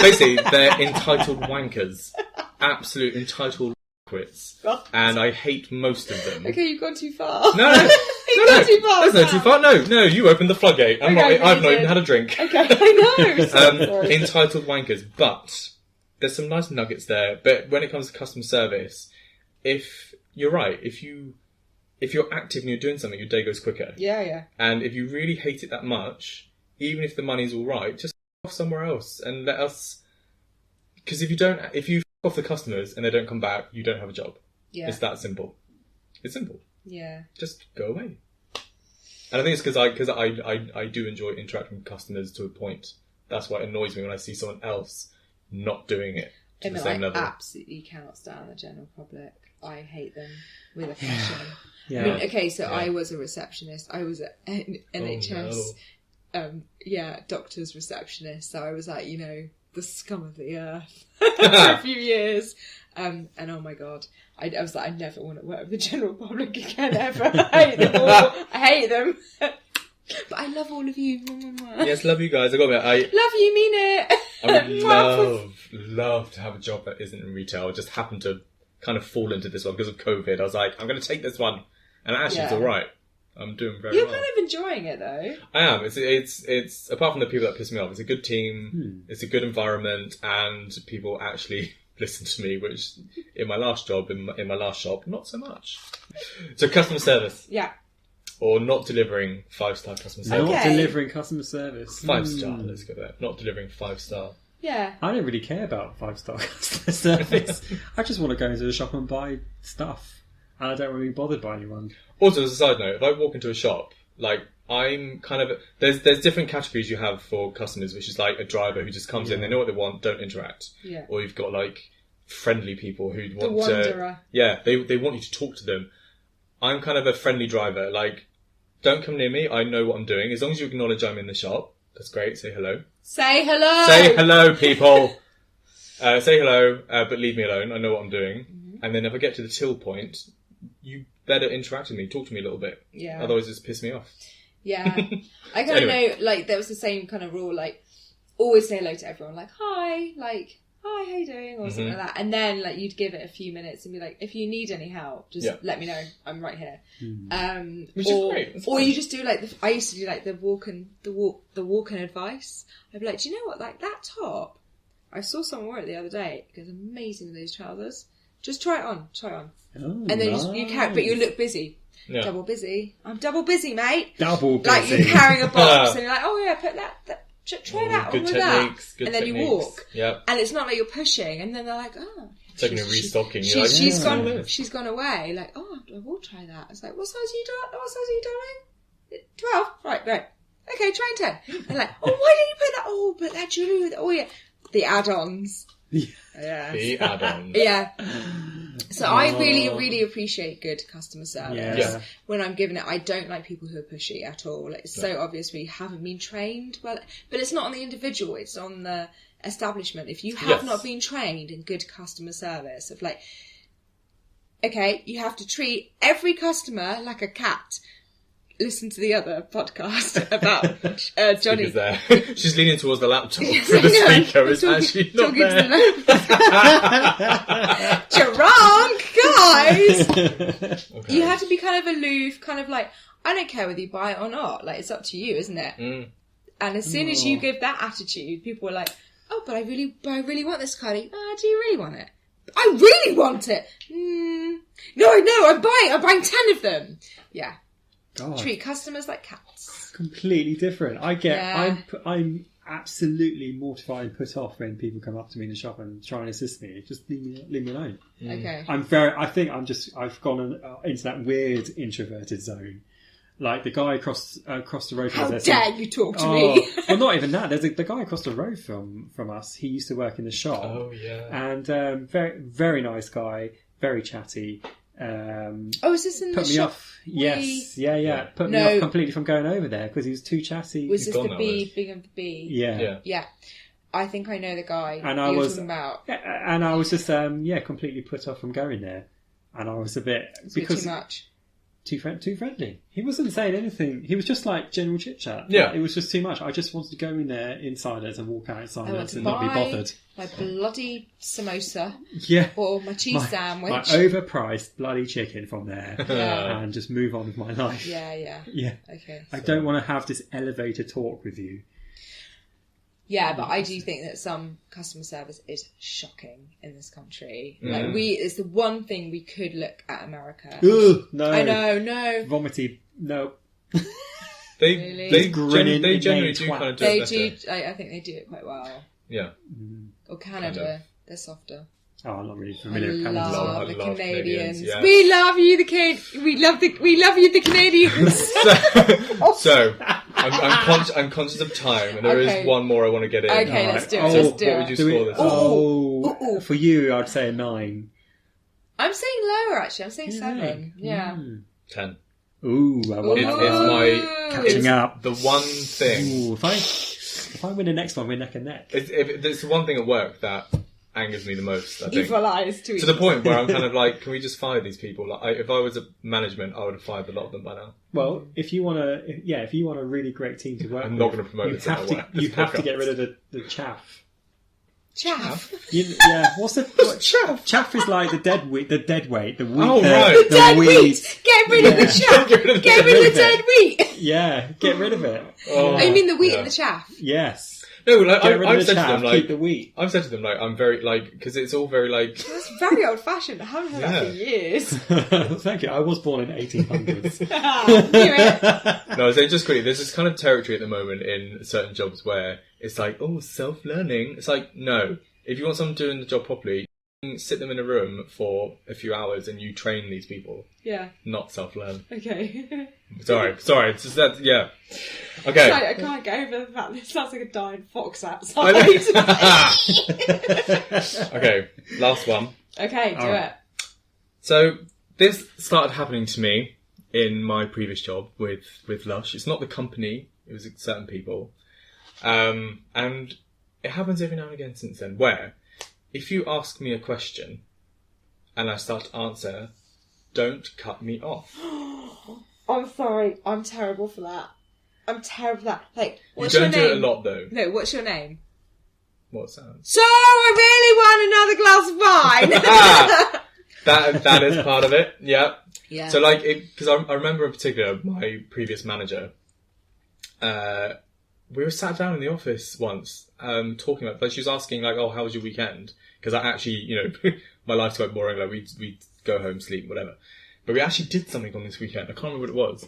Basically, they're entitled wankers. Absolute entitled quits. And I hate most of them. Okay, you've gone too far. No. You've gone too far. That's not too far. No, you opened the floodgate. I've not even had a drink. Okay, I know. Entitled wankers. But there's some nice nuggets there. But when it comes to customer service, you're right, if you're active and you're doing something, your day goes quicker. Yeah. And if you really hate it that much, even if the money's all right, just off somewhere else and let us. Because if you off the customers and they don't come back, you don't have a job. Yeah. It's that simple. It's simple. Yeah. Just go away. And I think it's because I do enjoy interacting with customers to a point. That's why it annoys me when I see someone else not doing it to the same level. I absolutely cannot stand the general public. I hate them with a passion. Yeah. I mean, okay, so I was a receptionist. I was an NHS, doctor's receptionist. So I was like, the scum of the earth for a few years. And oh my God, I was like, I never want to work with the general public again ever. I hate them all. I hate them. But I love all of you. Yes, love you guys. I got it. Love you, mean it. I would love to have a job that isn't in retail. I just happened to kind of fall into this one because of COVID. I was like, I'm going to take this one. And actually it's all right. I'm doing very well. You're kind of enjoying it though. I am. It's apart from the people that piss me off, it's a good team, it's a good environment, and people actually listen to me, which in my last job, in my last shop, not so much. So customer service. Yeah. Or not delivering 5-star customer service. Not delivering customer service. 5-star, let's go there. Not delivering 5-star. Yeah. I don't really care about 5-star customer service. I just want to go into the shop and buy stuff. And I don't want to be bothered by anyone. Also, as a side note, if I walk into a shop, like, I'm kind of... There's different categories you have for customers, which is like a driver who just comes in, they know what they want, don't interact. Yeah. Or you've got, like, friendly people who want the wanderer. Yeah, they want you to talk to them. I'm kind of a friendly driver. Like, don't come near me, I know what I'm doing. As long as you acknowledge I'm in the shop, that's great, say hello. Say hello! Say hello, people! Say hello, but leave me alone, I know what I'm doing. Mm-hmm. And then if I get to the till point... You better interact with me, talk to me a little bit. Yeah. Otherwise it's piss me off. Yeah. I kind of know, like, there was the same kind of rule, like, always say hello to everyone, like, hi, hi, how you doing? Or something like that. And then, like, you'd give it a few minutes and be like, if you need any help, just let me know. I'm right here. Which is great. Or you just do, like, I used to do, like, the walk-in advice. I'd be like, do you know what? Like, that top, I saw someone wear it the other day. It goes amazing with those trousers. Just try it on. Oh, and then you carry, but you look busy. Yeah. Double busy. I'm double busy, mate. Double busy. Like, you're carrying a box and you're like, oh, yeah, put that. Try that on with that. And then you walk. Yep. And it's not like you're pushing. And then they're like, oh. It's like restocking. She's gone away. Like, oh, I will try that. It's like, what size are you doing? 12? Right. Okay, try and 10. And like, oh, why didn't you put that? Oh, but that jewellery. Oh, yeah. The add-ons. Yeah. The add-ons. Yeah. So I really, really appreciate good customer service. Yeah. When I'm giving it, I don't like people who are pushy at all. It's so obvious we haven't been trained. Well, but it's not on the individual, it's on the establishment. If you have not been trained in good customer service, of like, okay, you have to treat every customer like a cat. Listen to the other podcast about Jonny. There. She's leaning towards the laptop for the speaker. It's actually not there. Drunk, guys! Okay. You have to be kind of aloof, kind of like, I don't care whether you buy it or not. Like, it's up to you, isn't it? And as soon as you give that attitude, people are like, oh, but I really want this card. Do you really want it? I really want it! No, I'm buying 10 of them. Yeah. God. Treat customers like cats. Completely different. I'm absolutely mortified and put off when people come up to me in the shop and try and assist me. Just leave me alone. Okay. I've gone into that weird introverted zone. Like the guy across the road from us. How dare you talk to me? Well, not even that. There's the guy across the road from us. He used to work in the shop. Oh yeah. And very, very nice guy, very chatty. Is this in the shop? Put me off. Yes, yeah. Put me off completely from going over there because he was too chatty. Was this the bee, big of the bee? Yeah. I think I know the guy and you were talking about. And I was just completely put off from going there. And I was a bit because too much. Too friendly. He wasn't saying anything. He was just like general chit chat. Yeah, it was just too much. I just wanted to go in there in silence and walk out in silence and not be bothered. My bloody samosa. Yeah. Or my cheese sandwich. My overpriced bloody chicken from there. And just move on with my life. Yeah. Okay. I don't want to have this elevator talk with you. Yeah, but I do think that some customer service is shocking in this country. Like it's the one thing we could look at America. Ugh, no. I know, no. Vomity, no. They generally do kind of do it better. I think they do it quite well. Yeah. Or Canada, they're softer. Oh, I'm not really familiar with Canada. I love the Canadians. Yeah. We love you, we love you, the Canadians. So I'm conscious of time, and there is one more I want to get in. Okay, let's do it. What would you score this? For you, I'd say a 9. I'm saying lower, actually. I'm saying 7. Yeah. 10. Ooh, it's catching up. The one thing. Ooh, if I win the next one, we're neck and neck. It's the one thing at work that angers me the most, I think. Evil eyes to the point where I'm kind of like, can we just fire these people? Like, if I was a management, I would have fired a lot of them by now. Well, if you want a really great team to work with, I'm not going to promote you have to get rid of the chaff. Chaff? What's chaff? Chaff is like the dead weight, the wheat. Oh, right. The dead wheat! Get rid of the chaff! Get rid of the dead wheat! Yeah, get rid of it. Oh, you mean the wheat and the chaff? Yes. No, like, I've said to them, like, keep the wheat. I've said to them, like, I'm very, like, because it's all very, like... That's very old-fashioned. I haven't heard that for years. Thank you. I was born in 1800s. No, so just quickly, there's this kind of territory at the moment in certain jobs where it's like, oh, self-learning. It's like, no. If you want someone doing the job properly, sit them in a room for a few hours and you train these people. Yeah. Not self-learn. Okay. Sorry. It's just that, yeah. Okay. Sorry, I can't get over the fact that it sounds like a dying fox outside. Okay, last one. Okay, do it. So, this started happening to me in my previous job with Lush. It's not the company, it was certain people. And it happens every now and again since then, where if you ask me a question and I start to answer, don't cut me off. I'm sorry, I'm terrible for that. Like, what's your name? You don't do it a lot, though. No, what's your name? What sound? So I really want another glass of wine. That is part of it. Yeah. Yeah. So like, because I remember in particular my previous manager. We were sat down in the office once, talking about. Like, she was asking like, "Oh, how was your weekend?" Because I actually, my life's quite boring. Like we go home, sleep, whatever. But we actually did something on this weekend. I can't remember what it was.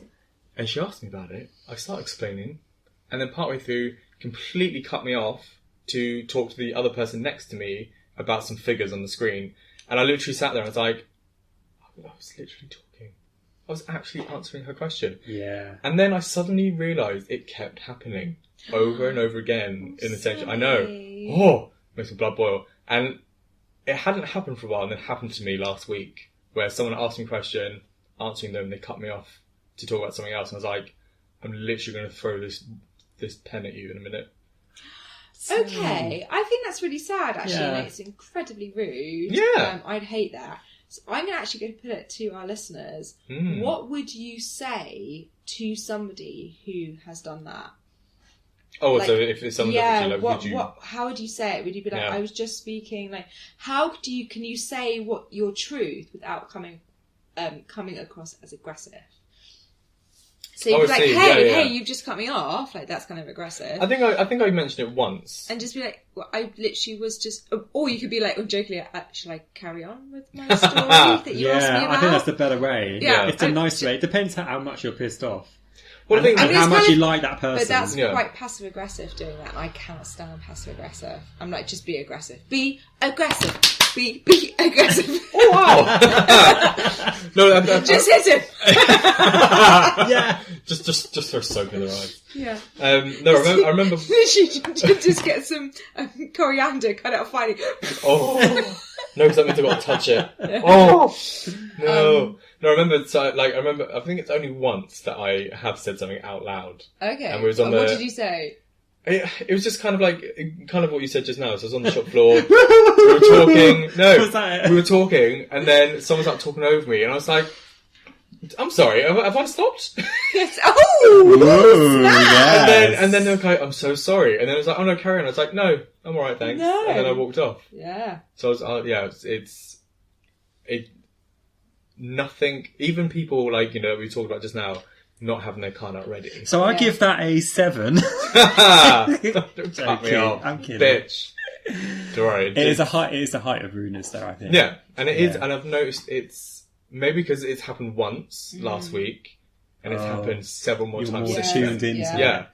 And she asked me about it. I started explaining, and then partway through, completely cut me off to talk to the other person next to me about some figures on the screen. And I literally sat there and I was like, I was literally talking. I was actually answering her question. Yeah. And then I suddenly realised it kept happening over and over again in the same. I know. Oh, makes my blood boil. And it hadn't happened for a while, and it happened to me last week, where someone asked me a question, answering them, they cut me off to talk about something else, and I was like, I'm literally going to throw this pen at you in a minute. Okay, I think that's really sad, actually. Yeah. Like, it's incredibly rude. Yeah. I'd hate that. So I'm actually going to put it to our listeners. What would you say to somebody who has done that? Oh, like, so if it's someone that would you... how would you say it? Would you be like, I was just speaking, like, can you say your truth without coming across as aggressive? So you'd be like, hey, you've just cut me off. Like, that's kind of aggressive. I think I mentioned it once. And just be like, well, I literally was just... Or you could be like, jokingly, shall I carry on with my story that you asked me about? I think that's the better way. Yeah. It's a nice way. It depends how much you're pissed off. Well, and how much you like that person. But that's quite passive-aggressive doing that. And I cannot stand passive-aggressive. I'm like, just be aggressive. Be aggressive. Be aggressive. Oh, wow. No, just hit him. Yeah. Just throw soap in their eyes. Yeah. No, I remember. just get some coriander, cut it out finely. Oh. No, because that means I've got to touch it. Oh. No. No, I remember. I think it's only once that I have said something out loud. Okay. And we was on what did you say? It was just kind of what you said just now. So I was on the shop floor. We were talking. No, was that it? We were talking, and then someone started talking over me, and I was like, "I'm sorry, have I stopped?" Yes. Oh, yes. And then they're like, "I'm so sorry," and then I was like, "Oh no, carry on." I was like, "No, I'm all right, thanks." No. And then I walked off. Yeah. So I was, nothing. Even people we talked about just now. Not having their card out ready. So I give that a 7. Don't cut me off, I'm kidding. bitch. Right, It is a height of rudeness there, I think. Yeah, and it is, and I've noticed it's maybe because it's happened once last week, and it's happened several more times. More tuned into yeah.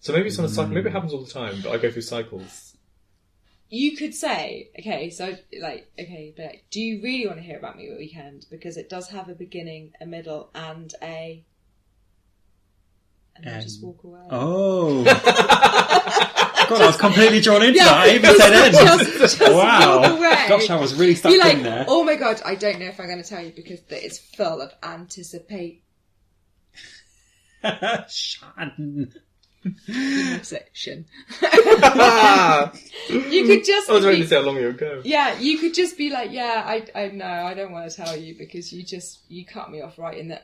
So maybe it's on a cycle. Maybe it happens all the time, but I go through cycles. You could say, but do you really want to hear about me weekend? Because it does have a beginning, a middle, and a... And then just walk away. Oh. God, I was completely drawn into that. I even said end. Just wow. walk away. Gosh, I was really stuck in there. Oh my God, I don't know if I'm going to tell you because it's full of anticipation. Section. You could just... I was ready to say how long you go. Yeah, you could just be like, I know, I don't want to tell you because you cut me off right in the...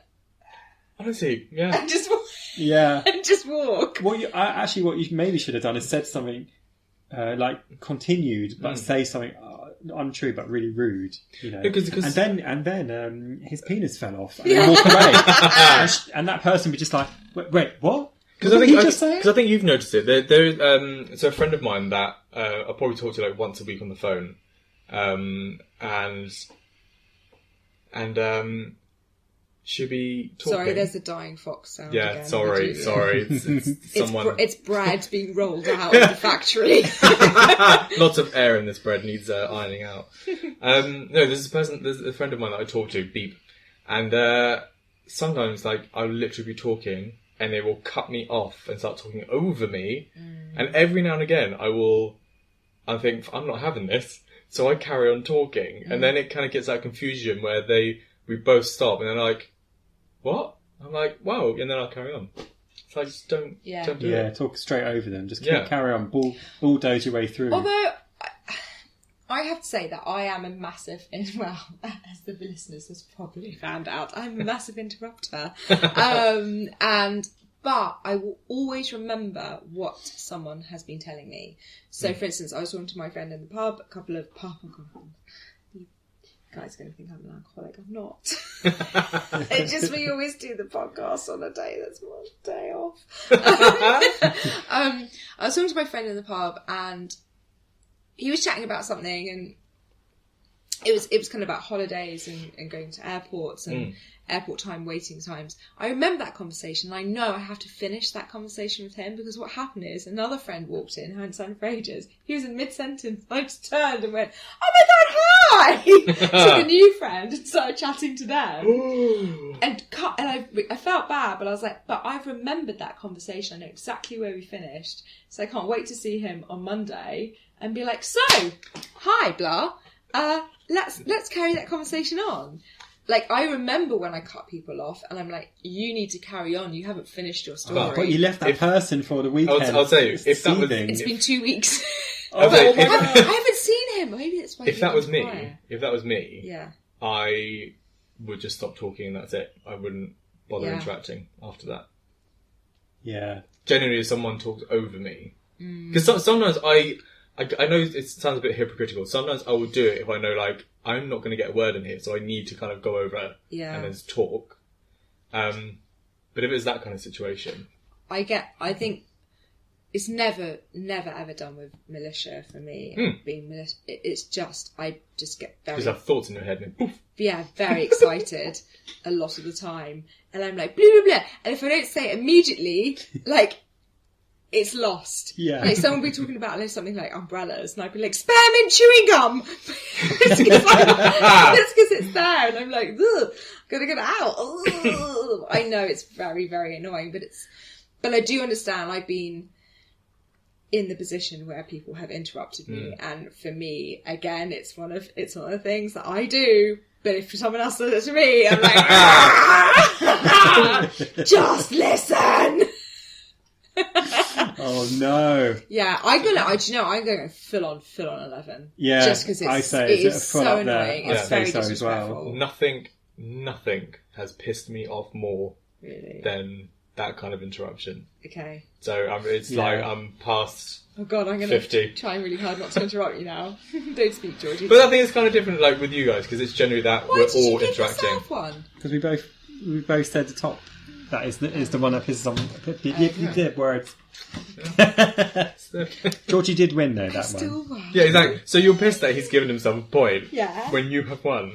Honestly, yeah. And just walk. Yeah. And just walk. What you maybe should have done is said something continued, but say something untrue but really rude. Because and then his penis fell off and he walked away, and that person would just like, wait, what? Because I think you've noticed it. There's a friend of mine that I probably talk to once a week on the phone, and she'll be talking. Sorry, there's a dying fox sound. Yeah, again. sorry. It's someone. It's bread being rolled out of the factory. Lots of air in this bread needs ironing out. No, there's a friend of mine that I talk to, Beep, and sometimes I'll literally be talking and they will cut me off and start talking over me, and every now and again I think I'm not having this, so I carry on talking, and then it kind of gets that confusion where we both stop and they're like, what? I'm like, wow, and then I'll carry on. So I just don't do it. Yeah, talk straight over them. Just carry on, bulldoze your way through. Although, I have to say that I am a massive, as the listeners has probably found out, I'm a massive interrupter. But I will always remember what someone has been telling me. So, for instance, I was talking to my friend in the pub, a couple of pub. You guys are going to think I'm an alcoholic. I'm not. It's just we always do the podcast on a day that's one day off. I was talking to my friend in the pub, and he was chatting about something, and it was kind of about holidays and going to airports and airport time, waiting times. I remember that conversation. I know I have to finish that conversation with him, because what happened is another friend walked in, hadn't seen him for ages. He was in mid-sentence. I just turned and went, "Oh my God, hi!" to the new friend and started chatting to them. and I felt bad, but I was like, but I've remembered that conversation. I know exactly where we finished. So I can't wait to see him on Monday and be like, "So, hi, blah. Let's carry that conversation on." Like, I remember when I cut people off, and I'm like, "You need to carry on. You haven't finished your story." But you left that person for the weekend. I'll tell you, if that was... It's been 2 weeks. I haven't seen him. Maybe that's why. If that was me, yeah, I would just stop talking and that's it. I wouldn't bother interacting after that. Yeah. Generally, if someone talks over me, because sometimes I know it sounds a bit hypocritical. Sometimes I will do it if I know, like, I'm not going to get a word in here, so I need to kind of go over and then talk. But if it's that kind of situation, I think it's never ever done with militia for me. Being militia, it's just, I just get very... Just have thoughts in your head and poof. Yeah, very excited a lot of the time. And I'm like, blah, blah, blah. And if I don't say it immediately, like... it's lost. Yeah. Like, someone will be talking about something like umbrellas, and I'd be like, spearmint chewing gum! It's because it's there, and I'm like, ugh, gotta get it out. Ugh. I know it's very, very annoying, but I do understand. I've been in the position where people have interrupted me, and for me, again, it's one of the things that I do. But if someone else does it to me, I'm like, just listen! Oh no! Yeah, I'm going full on 11. Yeah, just because it is so annoying. It's very disrespectful. Nothing has pissed me off more than that kind of interruption. Okay. So like I'm past. Oh God, I'm going 50. to try really hard not to interrupt you now. Don't speak, Georgie. But I think it's kind of different, like with you guys, because it's generally that we're all interacting. One? Because we both said the top. That is the one that pisses on. You did words. Georgie did win though, that one. Yeah, exactly. So you're pissed that he's given himself a point. Yeah. When you have won.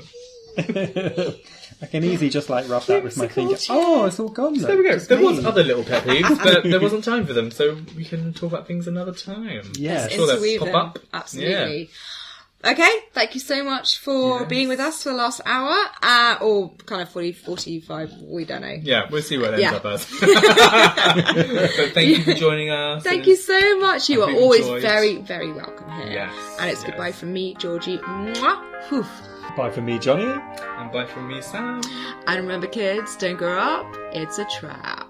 I can easily just like rub that with my finger. Oh, it's all gone though. There we go. There was other little pet peeves, but there wasn't time for them, so we can talk about things another time. Yeah, sure, they'll pop up. Absolutely. Yeah. Okay, thank you so much for being with us for the last hour, or kind of 40, 45, we don't know. Yeah, we'll see what it ends up as. So thank you for joining us. Thank you so much. You are always very, very welcome here. Yes. And it's goodbye from me, Georgie. Mwah. Whew. Bye from me, Johnny. And bye from me, Sam. And remember, kids, don't grow up. It's a trap.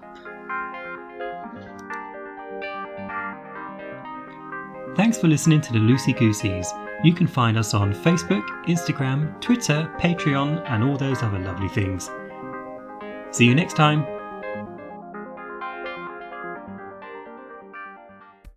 Thanks for listening to the Loosey Goosies. You can find us on Facebook, Instagram, Twitter, Patreon, and all those other lovely things. See you next time.